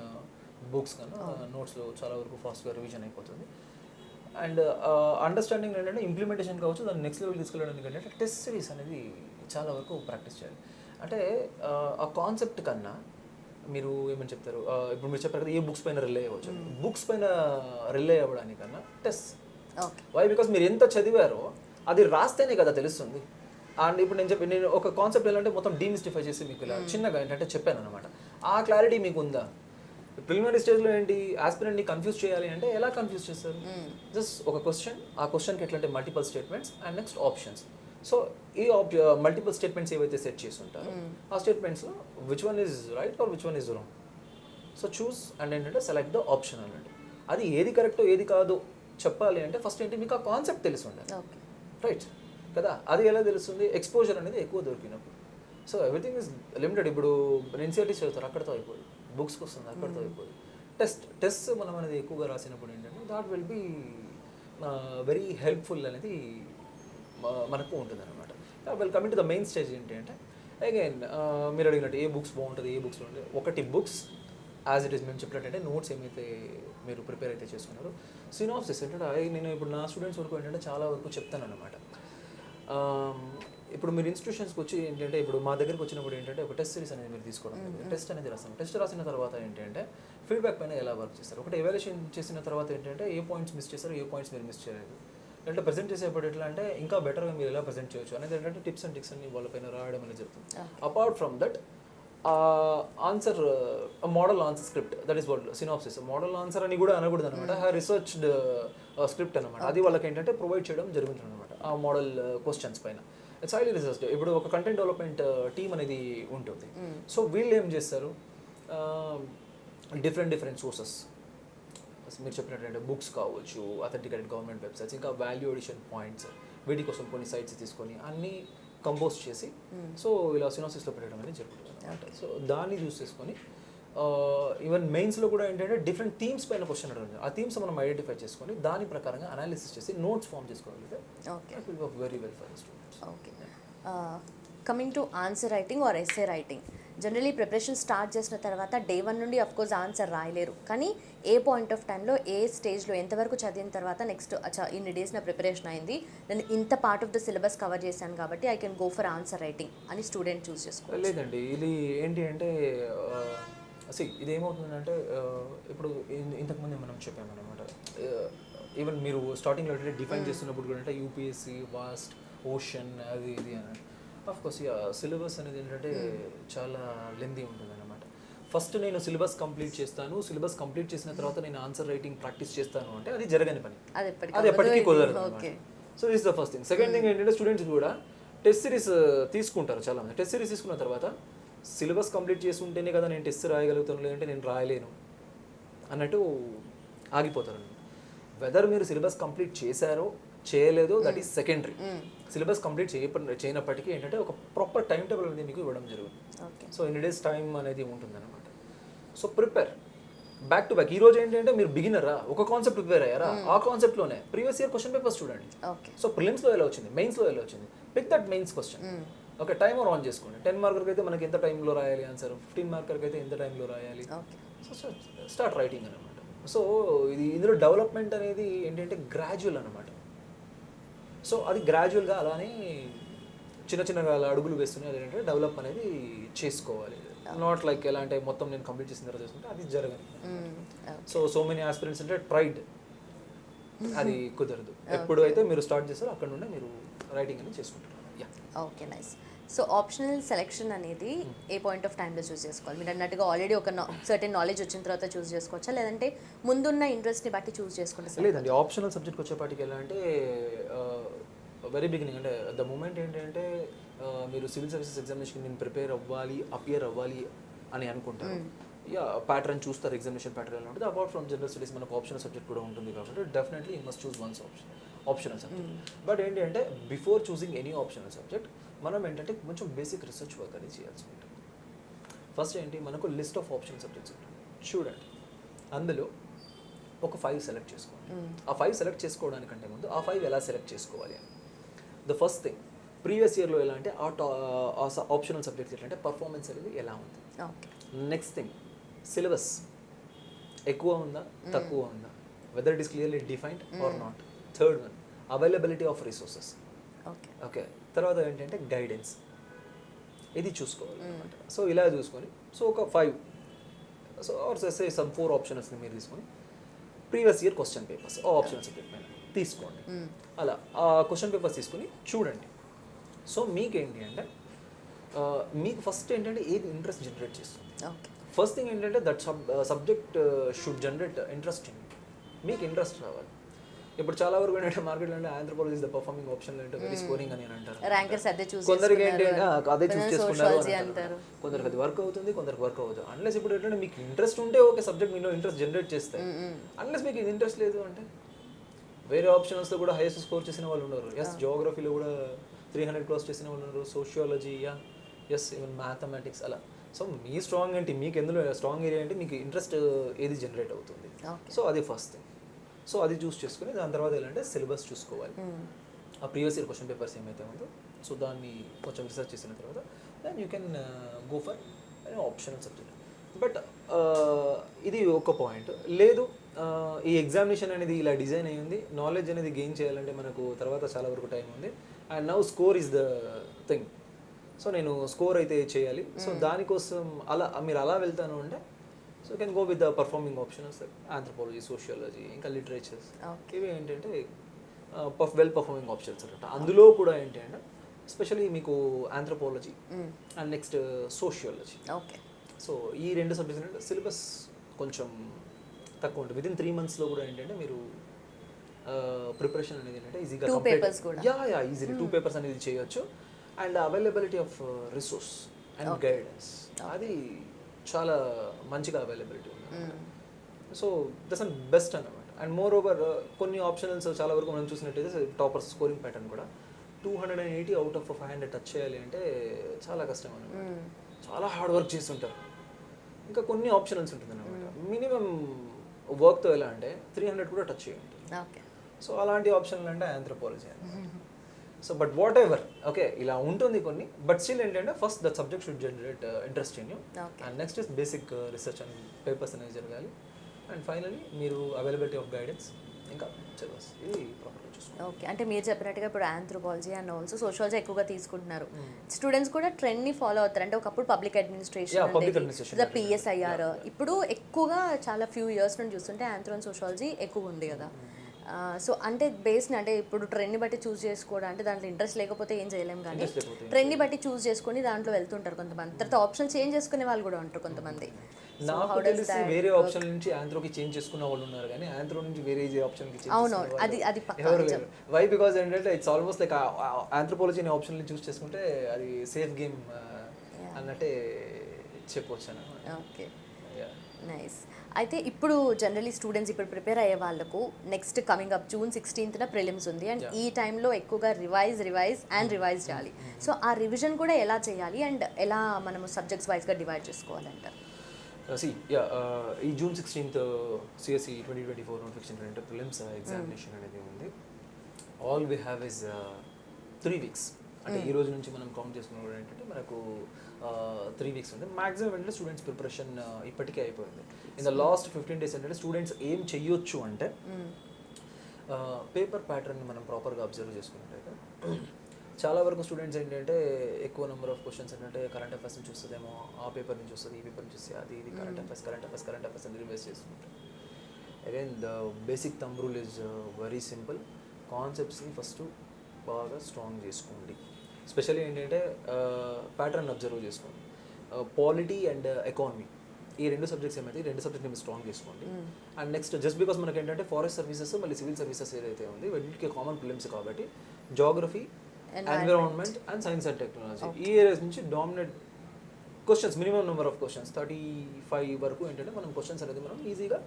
బుక్స్ కన్నా నోట్స్లో చాలా వరకు ఫాస్ట్గా రివిజన్ అయిపోతుంది. అండ్ అండర్స్టాండింగ్ ఏంటంటే ఇంప్లిమెంటేషన్ కావచ్చు, దాన్ని నెక్స్ట్ లెవెల్ తీసుకెళ్ళడానికి ఏంటంటే టెస్ట్ సిరీస్ అనేది చాలా వరకు ప్రాక్టీస్ చేయాలి. అంటే ఆ కాన్సెప్ట్ కన్నా మీరు ఏమని చెప్తారు, ఇప్పుడు మీరు చెప్పారు కదా ఏ బుక్స్ పైన రిలే అవ్వచ్చు. బుక్స్ పైన రిలే అవ్వడానికన్నా టెస్ట్. వై? బికాస్ మీరు ఎంత చదివారో అది రాస్తేనే కదా తెలుస్తుంది. అండ్ ఇప్పుడు నేను ఒక కాన్సెప్ట్ ఏంటంటే మొత్తం డీమిస్టిఫై చేసి మీకు ఇలా చిన్నగా ఏంటంటే చెప్పాను అనమాట. ఆ క్లారిటీ మీకు ఉందా? ప్రిలిమినరీ స్టేజ్లో ఏంటి ఆస్పిరెంట్ని కన్ఫ్యూజ్ చేయాలి అంటే ఎలా కన్ఫ్యూజ్ చేస్తారు? జస్ట్ ఒక క్వశ్చన్, ఆ క్వశ్చన్కి ఎట్లంటే multiple statements and next options. So ఈ మల్టిపల్ స్టేట్మెంట్స్ ఏవైతే సెట్ చేసి ఉంటారో ఆ స్టేట్మెంట్స్లో which one is right or which one is wrong. So choose and ఏంటంటే సెలెక్ట్ ద ఆప్షన్ అన్నట్టు. అది ఏది కరెక్టో ఏది కాదో చెప్పాలి అంటే ఫస్ట్ ఏంటి మీకు ఆ కాన్సెప్ట్ తెలిసి ఉండాలి. రైట్ కదా? అది ఎలా తెలుస్తుంది? ఎక్స్పోజర్ అనేది ఎక్కువ దొరికినప్పుడు. So everything is limited. ఇప్పుడు ఎన్సీఆర్టీస్ చదువుతారు, అక్కడితో అయిపోదు. బుక్స్కి వస్తుంది, అక్కడితో అయిపోదు. టెస్ట్ మనం అనేది ఎక్కువగా రాసినప్పుడు ఏంటంటే that will be very helpful అనేది మనకు ఉంటుంది అనమాట. Well coming to the main stage ఏంటి అంటే అగైన్ మీరు అడిగినట్టు ఏ బుక్స్ బాగుంటుంది, ఏ బుక్స్ బాగుంటుంది. ఒకటి బుక్స్ యాజ్ ఇట్ ఈస్ మేము చెప్పినట్టంటే నోట్స్ ఏమైతే మీరు ప్రిపేర్ అయితే చేసుకున్నారో సినాప్సిస్ ఏంటంటే నేను ఇప్పుడు నా స్టూడెంట్స్ వరకు ఏంటంటే చాలా వరకు చెప్తాను అనమాట. ఇప్పుడు మీరు ఇన్స్టిట్యూషన్స్కి వచ్చి ఏంటంటే ఇప్పుడు మా దగ్గరికి వచ్చినప్పుడు ఏంటంటే ఒక టెస్ట్ సిరీస్ అనేది మీరు తీసుకోవడం, టెస్ట్ అనేది రాస్తాం. టెస్ట్ రాసిన తర్వాత ఏంటంటే ఫీడ్బ్యాక్ పైన ఎలా వర్క్ చేస్తారు. ఒకటి ఎవాల్యుయేషన్ చేసిన తర్వాత ఏంటంటే ఏ పాయింట్స్ మిస్ చేస్తారు, ఏ పాయింట్స్ మీరు మిస్ చేయలేదు. అంటే ప్రజెంట్ చేసేప్పుడు ఎట్లా అంటే ఇంకా బెటర్గా మీరు ఎలా ప్రజెంట్ చేయొచ్చు అనేది ఏంటంటే టిప్స్ అండ్ ట్రిక్స్ అన్ని వాళ్ళపైన రాయడం అనేది జరుగుతుంది. Apart from that answer model answer script, that is what synopsis. Model answer అని కూడా అనకూడదు అనమాట, రీసెర్చ్డ్ స్క్రిప్ట్ అనమాట. అది వాళ్ళకి ఏంటంటే ప్రొవైడ్ చేయడం జరుగుతుంది అనమాట ఆ మోడల్ క్వశ్చన్స్ పైన. It's highly researched. ఇప్పుడు ఒక కంటెంట్ డెవలప్మెంట్ టీమ్ అనేది ఉంటుంది. సో వీళ్ళు ఏం చేస్తారు, డిఫరెంట్ సోర్సెస్ మీరు చెప్పినట్టు బుక్స్ కావచ్చు, అథెంటికేటెడ్ గవర్నమెంట్ వెబ్సైట్స్, ఇంకా వాల్యూ ఎడిషన్ పాయింట్స్, వీటి కోసం కొన్ని సైట్స్ తీసుకొని అన్నీ కంపోజ్ చేసి సో ఇలా సినాప్సిస్లో పెట్టడం అనేది జరుగుతుంది అనమాట. సో దాన్ని యూస్ చేసుకొని ఈవెన్ మెయిన్స్లో కూడా ఏంటంటే డిఫరెంట్ థీమ్స్ పైన క్వశ్చన్ అడగడం. ఆ థీమ్స్ మనం ఐడెంటిఫై చేసుకొని దాని ప్రకారంగా అనాలిసిస్ చేసి నోట్స్ ఫామ్ చేసుకోగలిగితే it will work very well for students. Okay. Coming to answer writing or essay writing, generally preparation start చేసిన తర్వాత డే 1 నుండి అఫ్కోర్స్ ఆన్సర్ రాయలేరు, కానీ ఏ పాయింట్ ఆఫ్ టైంలో ఏ స్టేజ్లో ఎంతవరకు చదివిన తర్వాత నెక్స్ట్ ఇన్ని డేస్ నా ప్రిపరేషన్ అయింది, నేను ఇంత part of the syllabus cover చేశాను కాబట్టి I can go for answer writing అని స్టూడెంట్ చూస్ చేసుకోవాలి? లేదండి, ఇది ఏంటి అంటే ఇది ఏమవుతుందంటే ఇప్పుడు ఇంతకుముందు మనం చెప్పామన్నమాట. ఈవెన్ మీరు స్టార్టింగ్లో డిఫైన్ చేస్తున్నప్పుడు కూడా అంటే యూపీఎస్సీ వాస్ట్ ఓషన్ అది ఇది అని ఆఫ్కోర్స్ సిలబస్ అనేది ఏంటంటే చాలా లెందీ ఉంటుంది అనమాట. ఫస్ట్ నేను సిలబస్ కంప్లీట్ చేస్తాను, సిలబస్ కంప్లీట్ చేసిన తర్వాత నేను ఆన్సర్ రైటింగ్ ప్రాక్టీస్ చేస్తాను అంటే అది జరగని పని, అది ఎప్పటికీ కుదరదు. So this the first thing. Second thing ఏంటంటే స్టూడెంట్స్ కూడా టెస్ట్ సిరీస్ తీసుకుంటారు చాలా మంది. టెస్ట్ సిరీస్ తీసుకున్న తర్వాత సిలబస్ కంప్లీట్ చేసి ఉంటేనే కదా నేను టెస్ట్ రాయగలుగుతాను, లేదంటే నేను రాయలేను అన్నట్టు ఆగిపోతారు. వెదర్ మీరు సిలబస్ కంప్లీట్ చేశారో చేయలేదో that is secondary. Syllabus complete చేయనప్పటికీ ఏంటంటే ఒక ప్రాపర్ టైం టేబుల్ అనేది మీకు ఇవ్వడం జరుగుతుంది. సో ఇన్ డేస్ టైం అనేది ఉంటుంది అనమాట. So prepare back to back. ఈ రోజు ఏంటంటే మీరు బిగినరా, ఒక కాన్సెప్ట్ ప్రిపేర్ అయ్యారా, ఆ కాన్సెప్ట్లోనే ప్రీవియస్ ఇయర్ క్వశ్చన్ పేపర్స్ చూడండి. సో ప్రిలిమ్స్లో ఎలా వచ్చింది, మెయిన్స్లో ఎలా వచ్చింది, pick that mains question. Okay, timer on చేసుకోండి. 10 మార్కర్కి అయితే మనకి ఎంత టైంలో రాయాలి ఆన్సర్, 15 మార్కర్కి అయితే ఎంత టైంలో రాయాలి. సో స్టార్ట్ రైటింగ్ అనమాట. సో ఇందులో డెవలప్మెంట్ అనేది ఏంటంటే గ్రాడ్యువల్ అనమాట. సో అది గ్రాడ్యువల్గా అలానే చిన్న చిన్నగా అలా అడుగులు వేస్తూనే అది ఏంటంటే డెవలప్ అనేది చేసుకోవాలి. నాట్ లైక్ ఎలా అంటే మొత్తం నేను కంప్లీట్ చేసిన తర్వాత చేసుకుంటే అది జరగదు. సో మెనీ ఆస్పిరెంట్స్ అంటే ప్రైడ్, అది కుదరదు. ఎప్పుడు అయితే మీరు స్టార్ట్ చేస్తారో అక్కడ నుండే మీరు రైటింగ్ అనేది చేసుకుంటారు. Okay, nice. So optional selection అనేది ఏ పాయింట్ ఆఫ్ టైంలో చూస్ చేసుకోవాలి? మీరు అన్నట్టుగా ఆల్రెడీ ఒక సర్టెన్ నాలెడ్జ్ వచ్చిన తర్వాత చూస్ చేసుకోవచ్చా, లేదంటే ముందున్న ఇంట్రెస్ట్ని బట్టి చూస్ చేసుకుంటే? లేదండి, ఆప్షనల్ సబ్జెక్ట్కి వచ్చేపాటికి ఎలా అంటే వెరీ బిగినింగ్ అంటే ద మూమెంట్ ఏంటంటే మీరు సివిల్ సర్వీసెస్ ఎగ్జామినేషన్కి నేను ప్రిపేర్ అవ్వాలి, అపియర్ అవ్వాలి అని అనుకుంటారు. ప్యాటర్న్ చూస్తారు, ఎగ్జామినేషన్ ప్యాటర్న్ ఎలా ఉంటుంది. అపార్ట్ ఫ్రమ్ జనరల్ స్టడీస్ మనకు ఆప్షనల్ సబ్జెక్ట్ కూడా ఉంటుంది కాబట్టి definitely you must choose once optional subject. But ఏంటి అంటే before choosing any optional subject మనం ఏంటంటే కొంచెం బేసిక్ రీసెర్చ్ వర్క్ అనేది చేయాల్సి ఉంటుంది. ఫస్ట్ ఏంటి, మనకు లిస్ట్ ఆఫ్ ఆప్షనల్ సబ్జెక్ట్స్ ఉంటుంది, చూడండి. అందులో ఒక 5 సెలెక్ట్ చేసుకోండి. ఆ 5 సెలెక్ట్ చేసుకోవడానికంటే ముందు ఆ 5 ఎలా సెలెక్ట్ చేసుకోవాలి అని ద ఫస్ట్ థింగ్, ప్రీవియస్ ఇయర్లో ఎలా అంటే ఆ ఆప్షనల్ సబ్జెక్ట్స్ ఎట్లా అంటే పర్ఫార్మెన్స్ అనేది ఎలా ఉంది. నెక్స్ట్ థింగ్, సిలబస్ ఎక్కువ ఉందా తక్కువ ఉందా, whether it is clearly defined or not. Third one, availability of resources. Okay, తర్వాత ఏంటంటే గైడెన్స్, ఇది చూసుకోవాలి అనమాట. సో ఇలా చూసుకొని సో ఒక 5 సో ఆర్ సే సమ్ 4 ఆప్షన్స్ని మీరు తీసుకొని ప్రీవియస్ ఇయర్ క్వశ్చన్ పేపర్స్ ఆ ఆప్షనల్ సబ్జెక్ట్ పైన తీసుకోండి. అలా ఆ క్వశ్చన్ పేపర్స్ తీసుకుని చూడండి. సో మీకేంటి అంటే మీకు ఫస్ట్ ఏంటంటే ఏది ఇంట్రెస్ట్ జనరేట్ చేస్తుంది. ఫస్ట్ థింగ్ ఏంటంటే that subject should generate interest in. మీకు ఇంట్రెస్ట్ రావాలి. ఇప్పుడు చాలా వరకు ఏంటంటే మార్కెట్లో అంటే anthropology is the performing option అంటే వెరీ స్కోరింగ్ అని అంటారు. కొందరికి ఏంటి అదే చూస్ చేసుకున్నారు అంటారు. కొందరికి అది వర్క్ అవుతుంది, కొందరికి వర్క్ అవుతుంది. అన్లెస్ ఇప్పుడు ఏంటంటే మీకు ఇంట్రెస్ట్ ఉంటే ఓకే సబ్జెక్ట్ మీలో ఇంట్రెస్ట్ జనరేట్ చేస్తాయి. అన్లెస్ మీకు ఇంట్రెస్ట్ లేదు అంటే వేరే ఆప్షన్స్లో కూడా హైయెస్ట్ స్కోర్ చేసిన వాళ్ళు ఉన్నారు. ఎస్, జియోగ్రఫీలో కూడా 300 క్లాస్ చేసిన వాళ్ళు ఉన్నారు, సోషియాలజీ, ఎస్, ఈవెన్ మ్యాథమెటిక్స్ అలా. సో మీ స్ట్రాంగ్ ఏంటి, మీకు ఎందులో స్ట్రాంగ్ ఏరియా అంటే మీకు ఇంట్రెస్ట్ ఏది జనరేట్ అవుతుంది. సో అది ఫస్ట్ థింగ్. సో అది చూస్ చేసుకుని దాని తర్వాత ఏంటంటే సిలబస్ చూసుకోవాలి. ఆ ప్రీవియస్ ఇయర్ క్వశ్చన్ పేపర్స్ ఏమైతే ఉందో సో దాన్ని కొంచెం రీసెర్చ్ చేసిన తర్వాత then you can go for optional subject. But ఇది ఒక పాయింట్. లేదు ఈ ఎగ్జామినేషన్ అనేది ఇలా డిజైన్ అయ్యింది, నాలెడ్జ్ అనేది గెయిన్ చేయాలంటే మనకు తర్వాత చాలా వరకు టైం ఉంది and now score is the thing. So నేను స్కోర్ అయితే చేయాలి. సో దానికోసం అలా మీరు అలా వెళ్తాను అంటే so can go with the performing options like anthropology, sociology, ఇంకా లిటరేచర్స్. ఇవి ఏంటంటే వెల్ పర్ఫార్మింగ్ ఆప్షన్స్ అనమాట. అందులో కూడా ఏంటి అంటే ఎస్పెషలీ మీకు anthropology and next sociology. So ఈ 2 సబ్జెక్ట్స్ అంటే సిలబస్ కొంచెం తక్కువ ఉంటుంది. వితిన్ 3 monthsలో కూడా ఏంటంటే మీరు ప్రిపరేషన్ అనేది ఏంటంటే ఈజీగా ఈజీలీ 2 పేపర్స్ అనేది చేయొచ్చు. And availability of resource and guidance అది చాలా మంచిగా అవైలబిలిటీ ఉంది. సో దట్స్ అండ్ బెస్ట్ అన్నమాట. అండ్ మోర్ ఓవర్ కొన్ని ఆప్షనల్స్ చాలా వరకు మనం చూసినట్టయితే టాపర్ స్కోరింగ్ ప్యాటర్న్ కూడా 280 out of 500 టచ్ చేయాలి అంటే చాలా కష్టం అనమాట. చాలా హార్డ్ వర్క్ చేస్తుంటారు. ఇంకా కొన్ని ఆప్షనల్స్ ఉంటుంది అనమాట. మినిమం వర్క్తో ఎలా అంటే 300 కూడా టచ్ చేయండి. సో అలాంటి ఆప్షన్లు అంటే ఆంథ్రోపాలజీ అనమాట. So but what ever okay ఇలా ఉంటుంది కొన్ని. బట్ స్టిల్ ఏంటంటే first that subject should generate interest in you and next is basic research and papers అనేది జరగాలి. అండ్ ఫైనలీ మీరు అవైలబిలిటీ ఆఫ్ గైడెన్స్ ఇంకా సిలబస్ ఇది ప్రాపర్గా చూసుకోవాలి. ఓకే, అంటే మీరు చెప్పినట్టుగా ఇప్పుడు ఆంథ్రోపాలజీ అండ్ ఆల్సో సోషియాలజీ ఎక్కువగా తీసుకుంటున్నారు. స్టూడెంట్స్ కూడా ట్రెండ్ని ఫాలో అవుతారు. అంటే ఒకప్పుడు పబ్లిక్ అడ్మినిస్ట్రేషన్, PSIR, ఇప్పుడు ఎక్కువగా చాలా ఫ్యూ ఇయర్స్ నుండి చూస్తుంటే ఆంథ్రో అండ్ సోషియాలజీ ఎక్కువ ఉంది కదా. సో అంటే బేస్ని అంటే ఇప్పుడు ట్రెండ్ని బట్టి చూస్ చేసుకోవడం అంటే దాంట్లో ఇంట్రెస్ట్ లేకపోతే ఏం చేయలేము, కానీ ట్రెండ్ని బట్టి చూస్ చేసుకొని దాంట్లో వెళ్తుంటారు కొంతమంది. తర్వాత ఆప్షన్ చేంజ్ చేసుకునే వాళ్ళు కూడా ఉంటారు కొంతమంది. నాకు తెలిసి వేరే ఆప్షన్ నుంచి ఆంథ్రోకి చేంజ్ చేసుకున్న వాళ్ళు ఉన్నారు, కానీ ఆంథ్రో నుంచి వేరే ఆప్షన్కి చేంజ్ అవునవును, అది వై బికాజ్ ఏంటంటే ఇట్స్ ఆల్మోస్ట్ లైక్ ఆంథ్రోపాలజీ అనే ఆప్షన్ చూస్ చేసుకుంటే అది సేఫ్ గేమ్ అన్నట్టే చెప్పవచ్చు అన్నమాట. Okay, nice. అయితే ఇప్పుడు జనరలీ స్టూడెంట్స్ ఇప్పుడు ప్రిపేర్ అయ్యే వాళ్ళకు next coming up June 16th prelims ఉంది. అండ్ ఈ టైంలో ఎక్కువగా రివైజ్ చేయాలి. సో ఆ రివిజన్ కూడా ఎలా చేయాలి అండ్ ఎలా మనము సబ్జెక్ట్స్ వైజ్గా డివైడ్ చేసుకోవాలంటారు? ఈ June 16th CSE 2024 notification prelims examination అనేది ఉంది. All we have is 3 weeks. అంటే ఈ రోజు నుంచి మనం కౌంట్ చేసుకున్నప్పుడు ఏంటంటే మనకు 3 వీక్స్ ఉంది. మాక్సిమం ఏంటంటే స్టూడెంట్స్ ప్రిపరేషన్ ఇప్పటికే అయిపోయింది. ఇన్ ద లాస్ట్ 15 days ఏంటంటే స్టూడెంట్స్ ఏం చెయ్యొచ్చు అంటే పేపర్ ప్యాటర్న్ మనం ప్రాపర్గా అబ్జర్వ్ చేసుకున్నట్టయితే చాలా వరకు స్టూడెంట్స్ ఏంటంటే ఎక్కువ నెంబర్ ఆఫ్ క్వశ్చన్స్ ఏంటంటే కరెంట్ అఫైర్స్ నుంచి వస్తుందేమో, ఆ పేపర్ నుంచి వస్తుంది, ఈ పేపర్ నుంచి వస్తుంది, అది ఇది కరెంట్ అఫైర్స్ అని రివైజ్ చేస్తుంటారు. Again the basic thumb rule is very simple. కాన్సెప్ట్స్ని ఫస్ట్ బాగా స్ట్రాంగ్ చేసుకోండి. స్పెషల్లీ ఏంటంటే ప్యాటర్న్ అబ్జర్వ్ చేసుకోండి. పాలిటీ అండ్ ఎకానమీ ఈ 2 సబ్జెక్ట్స్ ఏమైతే ఈ 2 సబ్జెక్ట్ని మీరు స్ట్రాంగ్ చేసుకోండి. అండ్ నెక్స్ట్ జస్ట్ బికాస్ మనకి ఏంటంటే ఫారెస్ట్ సర్వీసెస్ మళ్ళీ సివిల్ సర్వీసెస్ ఏదైతే ఉంది వీటికి కామన్ ప్రిలిమ్స్ కాబట్టి geography, environment and science and technology ఈ ఏరియాస్ నుంచి dominate questions, minimum number of questions 35 వరకు ఏంటంటే మనం క్వశ్చన్స్ అనేది మనం ఈజీగా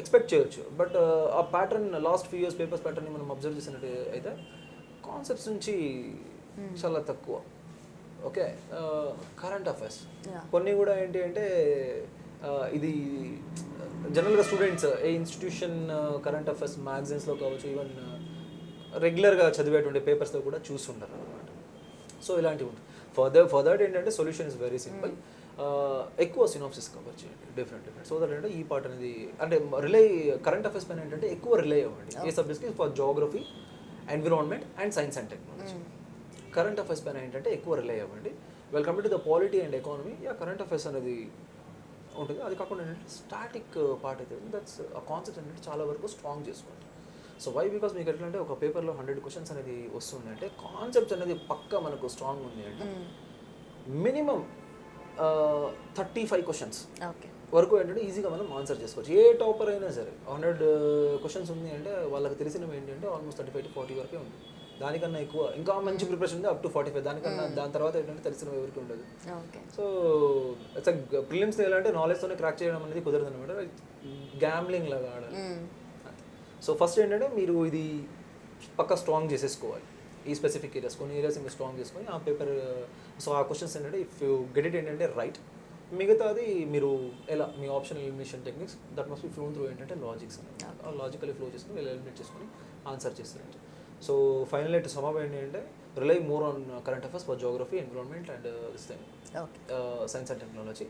ఎక్స్పెక్ట్ చేయొచ్చు. బట్ ఆ pattern last few years papers ప్యాటర్న్ని మనం అబ్జర్వ్ చేసినట్టు అయితే కాన్సెప్ట్స్ నుంచి చాలా తక్కువ. ఓకే, కరెంట్ అఫైర్స్ కొన్ని కూడా ఏంటి అంటే ఇది జనరల్గా స్టూడెంట్స్ ఏ ఇన్స్టిట్యూషన్ కరెంట్ అఫైర్స్ మ్యాగజైన్స్లో కావచ్చు, ఈవెన్ రెగ్యులర్గా చదివేటువంటి పేపర్స్లో కూడా చూస్తుంటారు అనమాట. సో ఇలాంటివి ఉంటుంది. ఫర్ దట్ ఏంటంటే సొల్యూషన్ ఇస్ వెరీ సింపుల్. ఎక్కువ సినాప్సిస్ కవర్ చేయండి డిఫరెంట్. సో దట్ అంటే ఈ పార్ట్ అనేది అంటే కరెంట్ అఫైర్స్ పైన ఏంటంటే ఎక్కువ రిలే అవ్వండి. ఏ సబ్జెక్ట్స్కి for geography, environment and science and technology. Current affairs పైన ఏంటంటే ఎక్కువ రిలే అవ్వండి. Welcome to the polity and economy current affairs అనేది ఉంటుంది. అది కాకుండా ఏంటంటే స్టాటిక్ పార్ట్ అయితే దట్స్ ఆ కాన్సెప్ట్ ఏంటంటే చాలా వరకు స్ట్రాంగ్ చేసుకోండి. సో వై బికాస్ మీకు ఎట్లా అంటే ఒక పేపర్లో 100 క్వశ్చన్స్ అనేది వస్తుంది అంటే కాన్సెప్ట్స్ అనేది పక్కా మనకు స్ట్రాంగ్ ఉంది అంటే మినిమం 35 క్వశ్చన్స్ వరకు ఏంటంటే ఈజీగా మనం ఆన్సర్ చేసుకోవచ్చు. ఏ టాపర్ అయినా సరే 100 క్వశ్చన్స్ ఉంది అంటే వాళ్ళకి తెలిసినవి ఏంటంటే ఆల్మోస్ట్ 35 to 40 వరకే ఉంది. దానికన్నా ఎక్కువ ఇంకా మంచి ప్రిపరేషన్ ఉంది అప్ టు 45. దాని తర్వాత ఏంటంటే తెలిసినవి ఎవరికి ఉండదు. సో ఇట్స్ ప్రిలిమ్స్ ఎలా అంటే నాలెడ్జ్తోనే క్రాక్ చేయడం అనేది కుదరదు అనమాట. గ్యాంబ్లింగ్ లాగా ఆడాలి. సో ఫస్ట్ ఏంటంటే మీరు ఇది పక్కా స్ట్రాంగ్ చేసేసుకోవాలి. ఈ స్పెసిఫిక్ ఏరియాస్ కొన్ని ఏరియాస్ మీరు స్ట్రాంగ్ చేసుకొని ఆ పేపర్ సో ఆ క్వశ్చన్స్ ఏంటంటే ఇఫ్ యూ గెట్ ఇట్ ఏంటంటే రైట్, మిగతాది మీరు ఎలా మీ option elimination techniques that must be flow through ఏంటంటే లాజిక్స్ ఆ లాజికల్లీ ఫ్లో చేసుకుని ఎలిమినేట్ చేసుకొని ఆన్సర్ చేస్తారంటే. So final to sum up ఏంటంటే rely more on current affairs for geography, environment and this thing science and technology,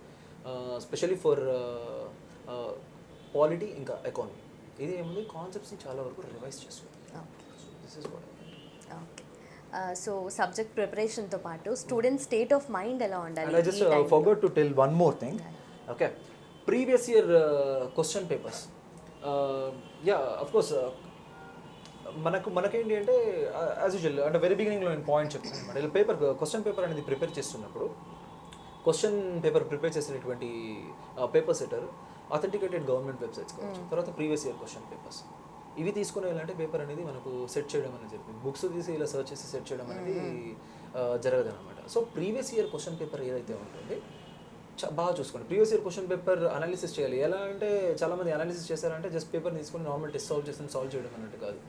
specially for polity ఇంకా economy. ఇది ఏముంది కాన్సెప్ట్స్ని చాలా వరకు రివైజ్ చేసుకోవాలి. So this is what. So subject ప్రిపరేషన్తో పాటు స్టూడెంట్ స్టేట్ ఆఫ్ మైండ్ ఎలా ఉండాలి? And I just forgot to tell one more thing. Okay, previous year question papers. Of course. మనకేంటి అంటే యాజ్ యూజువల్ అంటే వెరీ బిగినింగ్లో నేను పాయింట్ చెప్తాను అనమాట. ఇలా క్వశ్చన్ పేపర్ అనేది ప్రిపేర్ చేస్తున్నప్పుడు క్వశ్చన్ పేపర్ ప్రిపేర్ చేసినటువంటి paper setter authenticated government websites కావచ్చు, తర్వాత ప్రీవియస్ ఇయర్ క్వశ్చన్ పేపర్స్ ఇవి తీసుకుని వెళ్ళాలంటే పేపర్ అనేది మనకు సెట్ చేయడం అనేది జరిగింది. బుక్స్ తీసి ఇలా సర్చ్ చేసి సెట్ చేయడం అనేది జరగదు అనమాట. So previous year question paper ఏదైతే ఉంటుంది బాగా చూసుకోండి. Previous year question paper analysis చేయాలి. ఎలా అంటే చాలామంది అనాలిసిస్ చేశారంటే జస్ట్ పేపర్ తీసుకుని నార్మల్ టెస్ట్ సాల్వ్ చేయడం అన్నట్టు కాదు.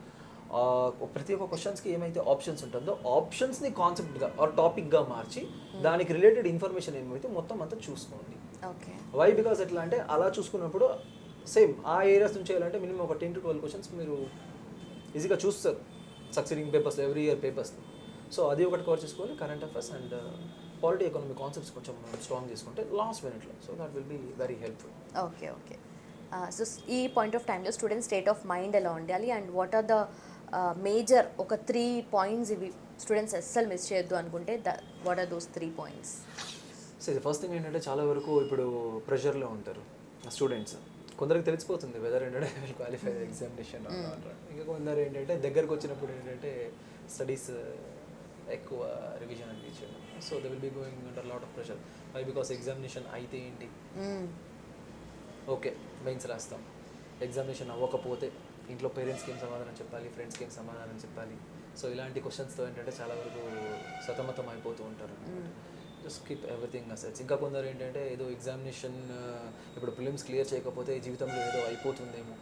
ప్రతి ఒక్క క్వశ్చన్స్కి ఏమైతే ఆప్షన్స్ ఉంటుందో ఆప్షన్స్ని కాన్సెప్ట్గా ఆర్ టాపిక్గా మార్చి దానికి రిలేటెడ్ ఇన్ఫర్మేషన్ ఏమైతే మొత్తం అంతా చూసుకోండి. వై బికాస్ ఎట్లా అంటే అలా చూసుకున్నప్పుడు సేమ్ ఆ ఏరియాస్ నుంచి చేయాలంటే మినిమం ఒక 10 to 12 క్వశ్చన్స్ మీరు ఈజీగా చూస్తారు succeeding papers every year papers. So అది ఒకటి కవర్ చేసుకోవాలి. Current affairs and polity economy concepts కొంచెం స్ట్రాంగ్ చేసుకుంటే లాస్ట్ మినిట్లో so that will be very helpful. Okay. So ఈ పాయింట్ ఆఫ్ టైంలో స్టూడెంట్ స్టేట్ ఆఫ్ మైండ్ ఎలా ఉండాలి and what are the major ఒక 3 points ఇవి స్టూడెంట్స్ అస్సలు మిస్ చేయొద్దు అనుకుంటే what are those 3 points? So first thing ఏంటంటే చాలా వరకు ఇప్పుడు ప్రెషర్లో ఉంటారు స్టూడెంట్స్. కొందరికి తెలిసిపోతుంది వెదర్ ఏంటంటే క్వాలిఫై ఎగ్జామినేషన్ అంటారు. ఇంకా కొందరు ఏంటంటే దగ్గరకు వచ్చినప్పుడు ఏంటంటే స్టడీస్ ఎక్కువ రివిజన్ అని చేయడం. So they will be going under lot of pressure. Why because examination అయితే ఏంటి, ఓకే మెయిన్స్ రాస్తాం, ఎగ్జామినేషన్ అవ్వకపోతే ఇంట్లో పేరెంట్స్కి ఏం సమాధానం చెప్పాలి, ఫ్రెండ్స్కి ఏం సమాధానం చెప్పాలి. సో ఇలాంటి క్వశ్చన్స్తో ఏంటంటే చాలా వరకు సతమతం అయిపోతూ ఉంటారు. Just keep everything assets. ఇంకా కొందరు ఏంటంటే ఏదో ఎగ్జామినేషన్ ఇప్పుడు ప్రిలిమ్స్ క్లియర్ చేయకపోతే జీవితంలో ఏదో అయిపోతుందేమో,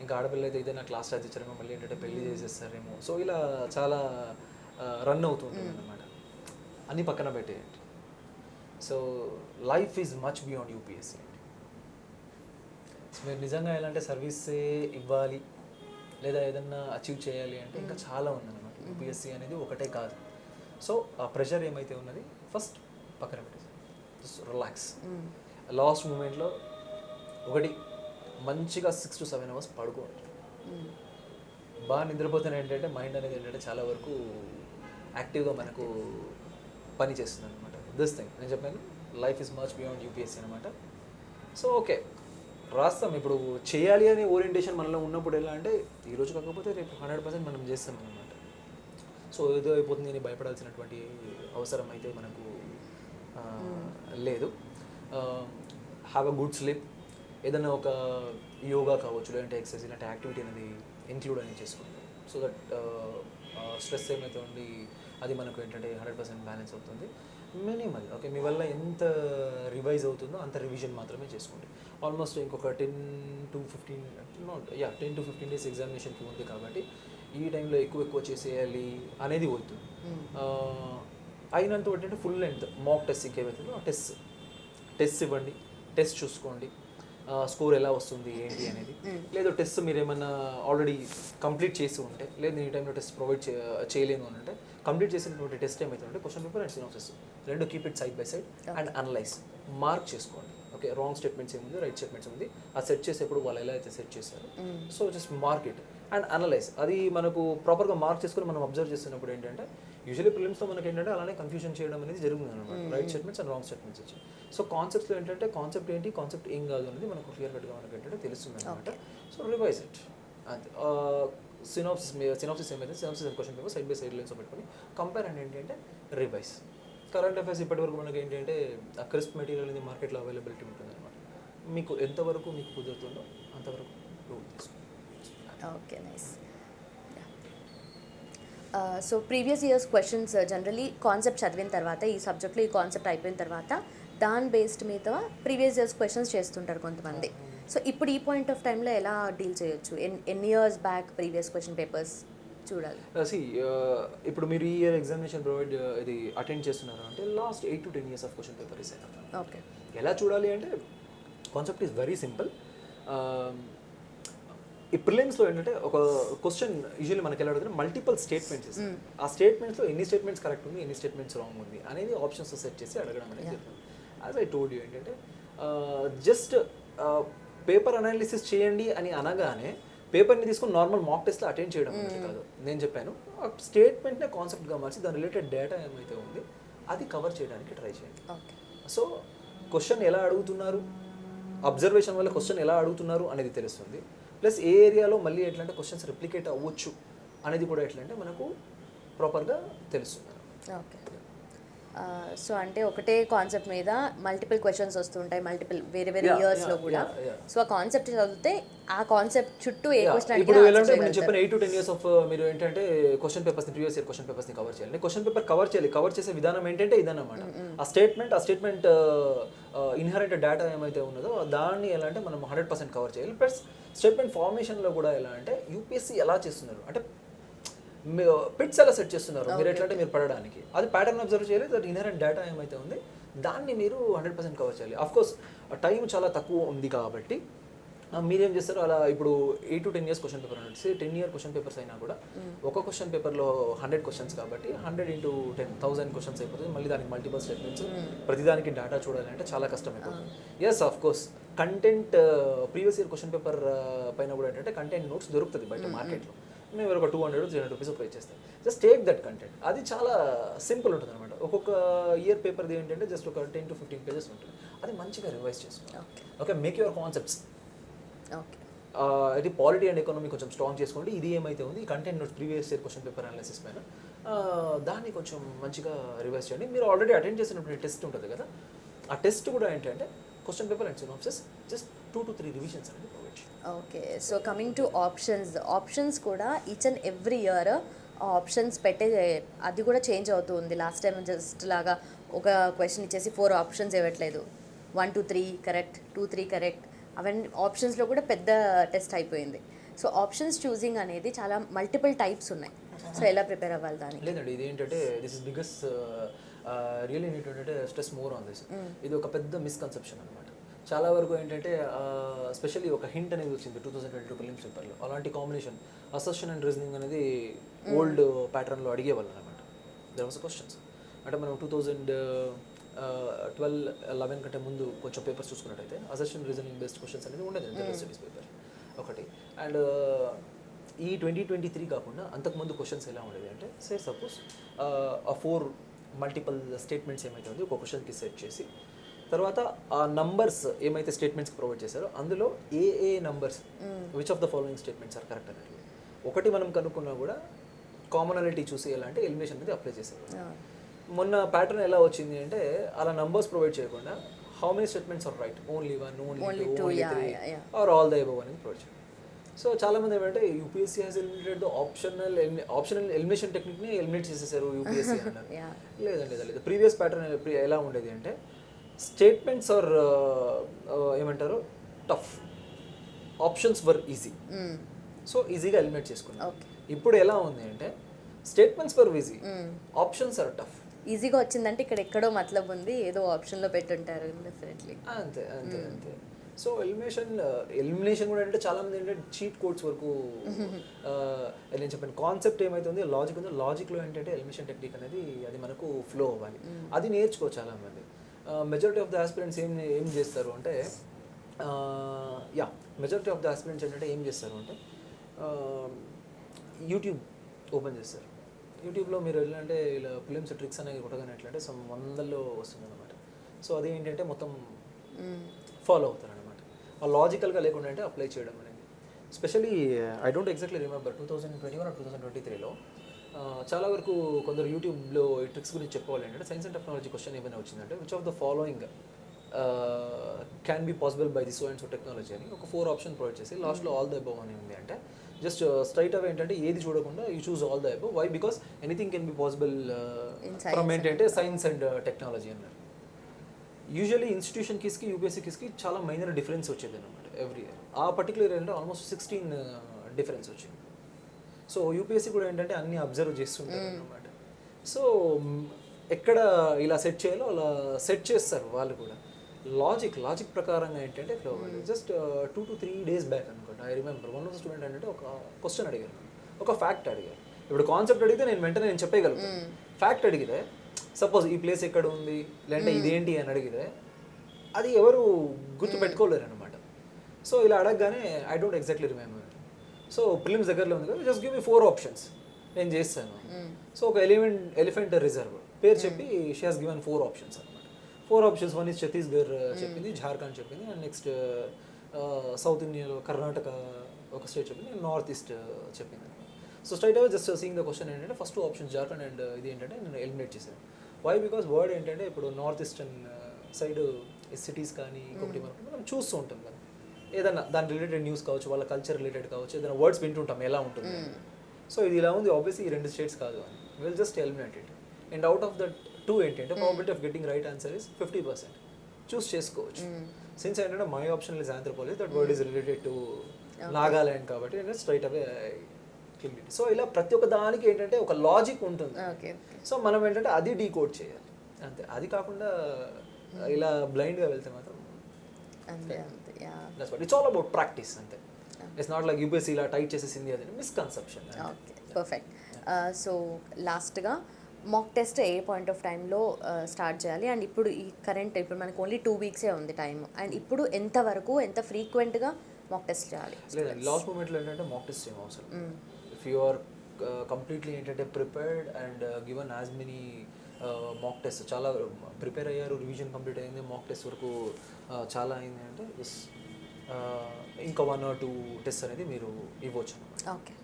ఇంకా ఆడపిల్ల అయితే ఏదైనా క్లాస్ చదివించారేమో మళ్ళీ ఏంటంటే పెళ్లి చేసేస్తారేమో. సో ఇలా చాలా రన్ అవుతుంటుంది అన్నమాట. అన్నీ పక్కన పెట్టేయండి. So life is much beyond UPSC. మీరు నిజంగా ఎలా అంటే సర్వీసే ఇవ్వాలి లేదా ఏదన్నా అచీవ్ చేయాలి అంటే ఇంకా చాలా ఉందన్నమాట. యూపీఎస్సీ అనేది ఒకటే కాదు. సో ఆ ప్రెషర్ ఏమైతే ఉన్నది ఫస్ట్ పక్కన పెట్టేసి జస్ట్ రిలాక్స్. లాస్ట్ మూమెంట్లో ఒకటి మంచిగా 6 to 7 hours పడుకోవాలి. బాగా నిద్రపోతేనే ఏంటంటే మైండ్ అనేది ఏంటంటే చాలా వరకు యాక్టివ్గా మనకు పని చేస్తుంది అనమాట. దిస్ థింగ్ నేను చెప్పాను, life is much beyond UPSC అనమాట. సో ఓకే రాస్తాం. ఇప్పుడు చేయాలి అనే ఓరియంటేషన్ మనలో ఉన్నప్పుడు ఎలా అంటే ఈరోజు కాకపోతే రేపు 100% మనం చేస్తాం అనమాట. సో ఏదో అయిపోతుంది అని భయపడాల్సినటువంటి అవసరం అయితే మనకు లేదు. Have a good sleep. ఏదైనా ఒక యోగా కావచ్చు, లేదంటే ఎక్సర్సైజ్ ఇలాంటి యాక్టివిటీ అనేది ఇంక్లూడ్ అనేది చేసుకోండి. సో దట్ స్ట్రెస్ ఏమైతే ఉండి అది మనకు ఏంటంటే 100% బ్యాలెన్స్ అవుతుంది. మినిమల్ ఓకే, మీ వల్ల ఎంత రివైజ్ అవుతుందో అంత రివిజన్ మాత్రమే చేసుకోండి. ఆల్మోస్ట్ ఇంకొక 10 to 15 days ఎగ్జామినేషన్కి ఉంది కాబట్టి ఈ టైంలో ఎక్కువ చేసేయాలి అనేది వద్దు. అయినంత ఏంటంటే ఫుల్ లెంత్ మాక్ టెస్ట్ ఏమవుతుందో ఆ టెస్ట్ ఇవ్వండి, టెస్ట్ చూసుకోండి, స్కోర్ ఎలా వస్తుంది ఏంటి అనేది. లేదు టెస్ట్ మీరు ఏమన్నా ఆల్రెడీ కంప్లీట్ చేసి ఉంటే, లేదు నేను ఈ టైంలో టెస్ట్ ప్రొవైడ్ చేయలేను అని అంటే కంప్లీట్ చేసినటువంటి టెస్ట్ ఏమవుతుందంటే క్వశ్చన్ పేపర్ అండ్ సినాప్సిస్ రెండు keep it side by side and analyse, mark చేసుకోండి. ఓకే రాంగ్ స్టేట్మెంట్స్ ఏముంది, రైట్ స్టేట్మెంట్స్ ఉంది, ఆ సెట్ చేసేప్పుడు వాళ్ళు ఎలా అయితే సెట్ చేశారు so just mark it and analyse. అది మనకు ప్రాపర్గా మార్క్ చేసుకొని మనం అబ్జర్వ్ చేస్తున్నప్పుడు ఏంటంటే యూజువల్లీ ప్రిలిమ్స్లో మనకి ఏంటంటే అలానే కన్ఫ్యూజన్ చేయడం అనేది జరుగుతుంది అనమాట, right statements and wrong statements వచ్చి. సో కాన్సెప్ట్స్లో ఏంటంటే కాన్సెప్ట్ ఏంటి, కాన్సెప్ట్ ఏం కాదు అనేది మనకు క్లియర్ కట్గా మనకి ఏంటంటే తెలుస్తుంది అనమాట. సో రివైజ్ ఇట్ అంతే. సినాప్సిస్ ఏమైతే synopsis and question paper side by side లైన్స్లో పెట్టుకొని కంపేర్ అండ్ ఏంటంటే రివైజ్. కరెంట్ అఫైర్స్ ఇప్పటివరకు మనకి ఏంటంటే ఆ క్రిస్ప్ మెటీరియల్ అనేది మార్కెట్లో అవైలబిలిటీ ఉంటుంది అనమాట. మీకు ఎంతవరకు మీకు కుదురుతుందో అంతవరకు తీసుకోండి. Okay nice. So previous years questions generally concept చదివిన తర్వాత ఈ సబ్జెక్ట్లో ఈ కాన్సెప్ట్ అయిపోయిన తర్వాత దాని బేస్డ్ మీద ప్రీవియస్ ఇయర్స్ క్వశ్చన్స్ చేస్తుంటారు కొంతమంది. సో ఇప్పుడు ఈ పాయింట్ ఆఫ్ టైంలో ఎలా డీల్ చేయొచ్చు? ఎన్ని years back previous question papers చూడాలి? ఇప్పుడు మీరు ఈ ఇయర్ ఎగ్జామినేషన్ ఇది అటెండ్ చేస్తున్నారు అంటే last 8 to 10 years of question paper is enough. Okay ఎలా చూడాలి అంటే కాన్సెప్ట్ ఈస్ వెరీ సింపుల్. ఈ ప్రిలిమ్స్లో ఏంటంటే ఒక క్వశ్చన్ యూజువల్లీ మనకి ఎలా అడుగుతుంది, మల్టిపుల్ స్టేట్మెంట్స్. ఆ స్టేట్మెంట్స్లో ఎన్ని స్టేట్మెంట్స్ కరెక్ట్ ఉంది, ఎన్ని స్టేట్మెంట్స్ రాంగ్ ఉంది అనేది ఆప్షన్స్ సెట్ చేసి అడగడం అనేది జరుగుతుంది. యాజ్ ఐ టోల్డ్ యూ ఏంటంటే జస్ట్ పేపర్ అనాలిసిస్ చేయండి అని అనగానే పేపర్ని తీసుకుని నార్మల్ మాక్ టెస్ట్లో అటెండ్ చేయడం అనేది కాదు. నేను చెప్పాను ఆ స్టేట్మెంట్నే కాన్సెప్ట్గా మార్చి దాని రిలేటెడ్ డేటా ఏమైతే ఉంది అది కవర్ చేయడానికి ట్రై చేయండి. సో క్వశ్చన్ ఎలా అడుగుతున్నారు, అబ్జర్వేషన్ వల్ల క్వశ్చన్ ఎలా అడుగుతున్నారు అనేది తెలుస్తుంది. ప్లస్ ఏ ఏరియాలో మళ్ళీ ఎట్లా అంటే క్వశ్చన్స్ రిప్లికేట్ అవ్వచ్చు అనేది కూడా ఎట్లా అంటే మనకు ప్రాపర్గా తెలుస్తుంది. ఓకే. సో అంటే ఒకటే కాన్సెప్ట్ మీద మల్టిపుల్ క్వశ్చన్స్ వస్తుంటాయి మల్టిపుల్ వేరే ఇయర్స్లో కూడా. సో ఆ కాన్సెప్ట్ చదివితే ఆ కాన్సెప్ట్ చుట్టూ ఏ క్వశ్చన్ ఇప్పుడు ఎలా అంటే నేను చెప్పిన 8 to 10 years ఆఫ్ మీరు ఏంటంటే క్వశ్చన్ పేపర్స్ని ప్రీవియస్ ఇయర్ క్వశ్చన్ పేపర్స్ని కవర్ చేయాలి. క్వశ్చన్ పేపర్ కవర్ చేయాలి. కవర్ చేసే విధానం ఏంటంటే ఇదన్నమాట. ఆ స్టేట్మెంట్ ఇన్హెరెంట్ డేటా ఏమైతే ఉన్నదో దాన్ని ఎలా అంటే మనం 100% కవర్ చేయాలి. ప్లస్ స్టేట్మెంట్ ఫార్మేషన్లో కూడా ఎలా అంటే యూపీఎస్సీ ఎలా చేస్తున్నారు అంటే పిట్స్ ఎలా సెట్ చేస్తున్నారు మీరు ఎట్లా అంటే మీరు పడడానికి అది ప్యాటర్న్ అబ్జర్వ్ చేయాలి. దట్ ఇన్హెరెంట్ డేటా ఏమైతే ఉంది దాన్ని మీరు 100% కవర్ చేయాలి. అఫ్కోర్స్ టైం చాలా తక్కువ ఉంది కాబట్టి మీరేం చేస్తారు అలా ఇప్పుడు 8 to 10 years క్వశ్చన్ పేపర్ అంటే 10 year క్వశ్చన్ పేపర్స్ అయినా కూడా ఒక క్వశ్చన్ పేపర్లో 100 questions కాబట్టి 100 into 10,000 questions అయిపోతుంది. మళ్ళీ దానికి మల్టిపుల్ స్టేట్మెంట్స్ ప్రతిదానికి డేటా చూడాలి అంటే చాలా కష్టం అయిపోతుంది. Yes of course content previous year question paper పైన కూడా ఏంటంటే కంటెంట్ నోట్స్ దొరుకుతుంది బయట మార్కెట్లో. మేము ఒక 200-300 rupees పే చేస్తాం. Just take that content. అది చాలా సింపుల్ ఉంటుంది అనమాట. ఒక్కొక్క ఇయర్ పేపర్ది ఏంటంటే జస్ట్ ఒక 10 to 15 pages ఉంటుంది. అది మంచిగా రివైజ్ చేసుకోండి. Okay make your concepts. Okay ఇది పాలిటీ అండ్ ఎకానమీ కొంచెం స్ట్రాంగ్ చేసుకోండి. ఇది ఏమైతే ఉంది ఈ content notes previous year question paper analysis పైన దాన్ని కొంచెం మంచిగా రివైజ్ చేయండి. మీరు ఆల్రెడీ అటెండ్ చేసినటువంటి టెస్ట్ ఉంటుంది కదా ఆ టెస్ట్ కూడా ఏంటంటే question paper and synopsis just 2 to 3 revisions అనేది ప్రొవైడ్ చేయండి. Okay so coming to options కూడా each and every year options పెట్టే అది కూడా చేంజ్ అవుతుంది. లాస్ట్ టైం జస్ట్ లాగా ఒక క్వశ్చన్ ఇచ్చేసి 4 ఆప్షన్స్ ఇవ్వట్లేదు. 1 to 3 కరెక్ట్, 2 3 కరెక్ట్, అవన్నీ ఆప్షన్స్లో కూడా పెద్ద టెస్ట్ అయిపోయింది. సో ఆప్షన్స్ చూసింగ్ అనేది చాలా మల్టిపుల్ టైప్స్ ఉన్నాయి. సో ఎలా ప్రిపేర్ అవ్వాలి దానికి? లేదండి ఇది ఏంటంటే this is biggest really neat ఏంటంటే స్ట్రెస్ మోర్ ఆన్ దిస్. ఇది ఒక పెద్ద మిస్కన్సెప్షన్ అనమాట. చాలా వరకు ఏంటంటే స్పెషల్లీ ఒక హింట్ అనేది వచ్చింది 2022 ప్రిలిమ్స్ పేపర్లో. అలాంటి కాంబినేషన్ అసెషన్ అండ్ రీజనింగ్ అనేది ఓల్డ్ ప్యాటర్న్లో అడిగేవాళ్ళు అనమాట. There was questions. అంటే మనం 2012-11 కంటే ముందు కొంచెం పేపర్స్ చూసుకున్నట్టయితే అసెషన్ రీజనింగ్ బేస్డ్ క్వశ్చన్స్ అనేది ఉండేది జనరల్ స్టడీస్ పేపర్ ఒకటి. అండ్ ఈ 2023 కాకుండా అంతకుముందు క్వశ్చన్స్ ఎలా ఉండేది అంటే సే సపోజ్ ఆ 4 మల్టిపుల్ స్టేట్మెంట్స్ ఏమైతే ఉంది ఒక క్వశ్చన్కి సెట్ చేసి తర్వాత ఆ నంబర్స్ ఏమైతే స్టేట్మెంట్స్కి ప్రొవైడ్ చేశారో అందులో ఏ numbers which of the following statements are correct అనేది ఒకటి మనం కనుక్కున్నా కూడా కామనాలిటీ చూసి ఎలా అంటే ఎలిమినేషన్ అనేది అప్లై చేశారు. మొన్న ప్యాటర్న్ ఎలా వచ్చింది అంటే అలా నంబర్స్ ప్రొవైడ్ చేయకుండా how many statements are right, only 1, only 2, only 3 or all the above అనేది ప్రొవైడ్ చేయాలి. సో చాలామంది ఏమంటే UPSC has eliminated the optional elimination టెక్నిక్ని ఎలిమినేట్ చేసేసారు యూపీఎస్సీ అన్నారు. లేదండి లేదు. ప్రీవియస్ ప్యాటర్న్ ఎలా ఉండేది అంటే స్టేట్మెంట్స్ ఆర్ ఏమంటారు tough, options were easy, so ఈజీగా ఎలిమినేట్ చేసుకున్నాం. ఇప్పుడు ఎలా ఉంది అంటే statements were easy, options are tough. ఈజీగా వచ్చిందంటే ఇక్కడ ఎక్కడో మతలబ్ ఉంది, ఏదో ఆప్షన్లో పెట్టుంటారు డెఫినెట్లీ. అంతే అంతే అంతే. సో ఎలిమినేషన్ కూడా అంటే చాలామంది ఏంటంటే చీట్ కోడ్స్ వరకు నేను చెప్పాను కాన్సెప్ట్ ఏమైతే ఉంది లాజిక్ ఉందో లాజిక్లో ఏంటంటే ఎలిమినేషన్ టెక్నిక్ అనేది అది మనకు ఫ్లో అవ్వాలి, అది నేర్చుకో చాలామంది. మెజారిటీ ఆఫ్ ద ఆస్పిరెంట్స్ ఏం చేస్తారు అంటే మెజారిటీ ఆఫ్ ద ఆస్పిరెంట్స్ ఏంటంటే ఏం చేస్తారు అంటే యూట్యూబ్ ఓపెన్ చేస్తారు. యూట్యూబ్లో మీరు వెళ్ళాలంటే ఇలా ఫిలిమ్స్ ట్రిక్స్ అనేవి కొట్టగానే ఎట్లంటే సమ్ వందల్లో వస్తుంది అనమాట. సో అది ఏంటంటే మొత్తం ఫాలో అవుతారు అనమాట. ఆ లాజికల్గా లేకుండా అంటే అప్లై చేయడం అనేది. Especially I don't exactly remember 2021 or 2023లో చాలా వరకు కొందరు యూట్యూబ్లో ఈ ట్రిక్స్ గురించి చెప్పుకోవాలి అంటే సైన్స్ అండ్ టెక్నాలజీ క్వశ్చన్ ఏమైనా వచ్చిందంటే which of the following can be possible by this and so technology అని ఒక 4 ఆప్షన్ ప్రొవైడ్ చేసి లాస్ట్లో ఆల్ ద అబవ్ అని ఉంది అంటే జస్ట్ స్ట్రైట్ అవే ఏంటంటే ఏది చూడకుండా you choose all the above. Why? Because anything can be possible from ఏంటంటే సైన్స్ అండ్ టెక్నాలజీ అన్నారు. యూజువల్లీ ఇన్స్టిట్యూషన్ కీస్కి యూపీఎస్సీ కీస్కి చాలా మైనర్ డిఫరెన్స్ వచ్చేది అనమాట ఎవ్రీ ఇయర్. ఆ పర్టికులర్ ఇయర్ అంటే ఆల్మోస్ట్ 16 డిఫరెన్స్ వచ్చింది. సో యూపీఎస్సీ కూడా ఏంటంటే అన్నీ అబ్జర్వ్ చేస్తుంటారు అనమాట. సో ఎక్కడ ఇలా సెట్ చేయాలో అలా సెట్ చేస్తారు వాళ్ళు కూడా. లాజిక్ ప్రకారంగా ఏంటంటే ఫ్లో అవ్వాలి. జస్ట్ 2 to 3 days బ్యాక్ అనుకోండి I remember one of the student అంటే ఒక క్వశ్చన్ అడిగారు, ఒక ఫ్యాక్ట్ అడిగారు. ఇప్పుడు కాన్సెప్ట్ అడిగితే నేను వెంటనే నేను చెప్పగలుగుతాను. ఫ్యాక్ట్ అడిగితే సపోజ్ ఈ ప్లేస్ ఎక్కడ ఉంది లేదంటే ఇదేంటి అని అడిగితే అది ఎవరు గుర్తు పెట్టుకోలేరు అనమాట. సో ఇలా అడగగానే I don't exactly remember. So prelims దగ్గరలో ఉంది కదా, జస్ట్ గివ్ మీ 4 ఆప్షన్స్, నేను చేస్తాను. సో ఒక ఎలిఫెంట్ రిజర్వ్ పేరు చెప్పి షీ హాస్ గివెన్ 4 ఆప్షన్స్ అనమాట. 4 ఆప్షన్స్, వన్ ఇస్ ఛత్తీస్గఢ్ చెప్పింది, ఝార్ఖండ్ చెప్పింది, అండ్ నెక్స్ట్ సౌత్ ఇండియాలో కర్ణాటక ఒక స్టేట్ చెప్పింది, అండ్ నార్త్ ఈస్ట్ చెప్పింది. So straight away just seeing the question ఏంటంటే ఫస్ట్ 2 ఆప్షన్స్ ఝార్ఖండ్ అండ్ ఇది ఏంటంటే నేను ఎలిమినేట్ చేశాను. వై? బికాస్ వర్డ్ ఏంటంటే ఇప్పుడు నార్త్ ఈస్టర్న్ సైడ్ సిటీస్ కానీ ఇంకొకటి మనం చూస్తూ ఉంటాం కదా, ఏదైనా దాని రిలేటెడ్ న్యూస్ కావచ్చు, వాళ్ళ కల్చర్ రిలేటెడ్ కావచ్చు, ఏదైనా వర్డ్స్ వింటుంటాం ఎలా ఉంటుంది. సో ఇది ఇలా ఉంది, ఆబ్వియస్లీ ఈ 2 స్టేట్స్ కాదు అని will just eliminate it. And out of that 2 ఏంటంటే probability of getting right answer is 50%. చూస్ చేసుకోవచ్చు. సిన్స్ ఏంటంటే my option is anthropology, that word is related to Nagaland కాబట్టి నేను స్ట్రైట్ అవే క్లిక్. సో ఇలా ప్రతి ఒక్క దానికి ఏంటంటే ఒక లాజిక్ ఉంటుంది. సో మనం ఏంటంటే అది డీకోడ్ చేయాలి అంతే. అది కాకుండా ఇలా బ్లైండ్గా వెళ్తే మాత్రం ఇట్స్ ఆల్ అబౌట్ ప్రాక్టీస్ అంతే. ఇట్స్ నాట్ లైక్ యూపీఎస్సీ ఇలా టైట్ చేసేసింది అది మిస్కన్సెప్షన్. Okay, perfect. సో లాస్ట్గా mock test A point of టైంలో స్టార్ట్ చేయాలి? అండ్ ఇప్పుడు ఈ కరెంట్ ఇప్పుడు మనకు ఓన్లీ 2 weeks ఉంది టైం, అండ్ ఇప్పుడు ఎంతవరకు ఎంత ఫ్రీక్వెంట్గా మాక్ టెస్ట్ చేయాలి? లేదండి, లాస్ట్ మూమెంట్లో ఏంటంటే మాక్ టెస్ట్ ఏం అవసరం. ఇఫ్ యు ఆర్ కంప్లీట్లీ ఏంటంటే prepared and given as many mock test, చాలా ప్రిపేర్ అయ్యారు, రివిజన్ కంప్లీట్ అయింది, మాక్ టెస్ట్ వరకు చాలా అయింది అంటే ఇంకా 1 or 2 టెస్ట్ అనేది మీరు ఇవ్వచ్చు. ఓకే.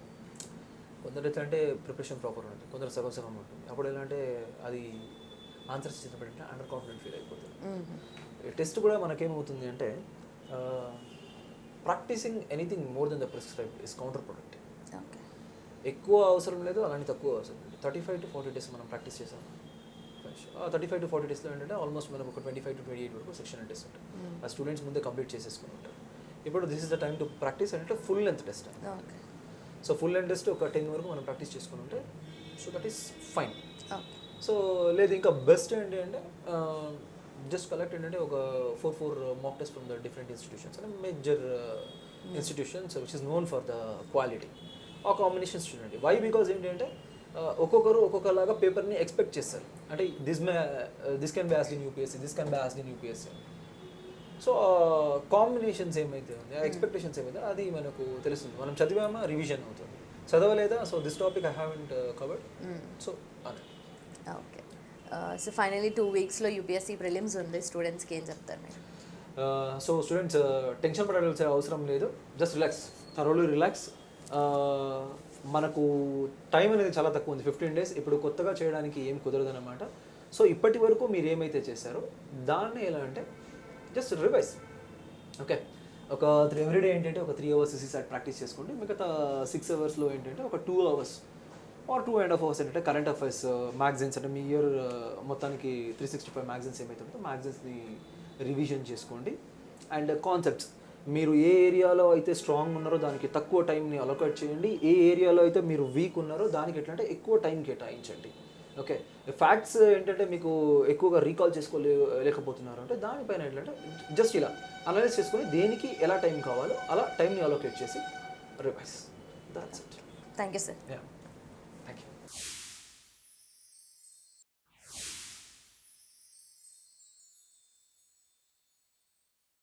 కొందరు ఎట్లా అంటే ప్రిపరేషన్ ప్రాపర్ ఉంటుంది, కొందరు సగం ఉంటుంది. అప్పుడు ఎలా అంటే అది ఆన్సర్స్ చేసినప్పుడు అండర్ కాన్ఫిడెంట్ ఫీల్ అయిపోతుంది. టెస్ట్ కూడా మనకేమవుతుంది అంటే practising anything more than the prescribe is counterproductive. ఎక్కువ అవసరం లేదు, అలానే తక్కువ అవసరం లేదు. 35 to 40 days మనం ప్రాక్టీస్ చేసాం. 35 to 40 daysలో ఏంటంటే ఆల్మోస్ట్ మనకు ఒక 25 to 28 వరకు సెక్షన్ టెస్ట్ ఉంటుంది. ఆ స్టూడెంట్స్ ముందే కంప్లీట్ చేసేసుకుని ఉంటారు. ఇప్పుడు this is the time to practice అంటే full length test. So full length test ఒక 10 వరకు మనం ప్రాక్టీస్ చేసుకుని ఉంటే so that is fine. So లేదు ఇంకా బెస్ట్ ఏంటి అంటే జస్ట్ కలెక్ట్ ఏంటంటే ఒక 4 mock test from the different institutions అంటే major institutions which is known for the quality. ఆ కాంబినేషన్స్ చూడండి. వై? బికాజ్ ఏంటంటే ఒక్కొక్కరు ఒక్కొక్కలాగా పేపర్ని ఎక్స్పెక్ట్ చేస్తారు. అంటే this can be asked in UPSC, this can be asked in UPSC. So combinations ఏమైతే ఉంది, ఆ ఎక్స్పెక్టేషన్స్ ఏమైతే అది మనకు తెలుస్తుంది. మనం చదివామా రివిజన్ అవుతుంది, చదవలేదా so this topic I haven't covered, so అదే. ఓకే, సో ఫైనలీ 2 వీక్స్లో యూపీఎస్సీ ప్రిలిమ్స్ ఉంది, స్టూడెంట్స్కి ఏం చెప్తారు మీరు? సో స్టూడెంట్స్ టెన్షన్ పడాల్సిన అవసరం లేదు, జస్ట్ రిలాక్స్, థరోలీ రిలాక్స్. మనకు టైం అనేది చాలా తక్కువ ఉంది, 15 days. ఇప్పుడు కొత్తగా చేయడానికి ఏం కుదరదు అనమాట. సో ఇప్పటి వరకు మీరు ఏమైతే చేశారో దాన్ని ఎలా అంటే జస్ట్ రివైజ్. ఓకే, ఒక ఎవ్రీడే ఏంటంటే ఒక 3 hours CSAT ప్రాక్టీస్ చేసుకోండి. మిగతా 6 hours ఏంటంటే ఒక 2 hours ఆర్ 2.5 hours ఏంటంటే కరెంట్ అఫైర్స్, మ్యాగజైన్స్, అంటే మీ ఇయర్ మొత్తానికి 365 మ్యాగజైన్స్ ఏమైతే ఉందో మ్యాగజైన్స్ని రివిజన్ చేసుకోండి. అండ్ కాన్సెప్ట్స్, మీరు ఏ ఏరియాలో అయితే స్ట్రాంగ్ ఉన్నారో దానికి తక్కువ టైంని అలొకేట్ చేయండి, ఏ ఏరియాలో అయితే మీరు వీక్ ఉన్నారో దానికి ఎట్లా అంటే ఎక్కువ టైం కేటాయించండి. ఓకే, ఫ్యాక్ట్స్ ఏంటంటే మీకు ఎక్కువగా రీకాల్ లేకపోతున్నారు అంటే దానిపైన ఏంటంటే జస్ట్ ఇలా అనలైజ్ చేసుకొని దేనికి ఎలా టైం కావాలో అలా టైంని అలొకేట్ చేసి revise. That's it. Thank you sir. Yeah.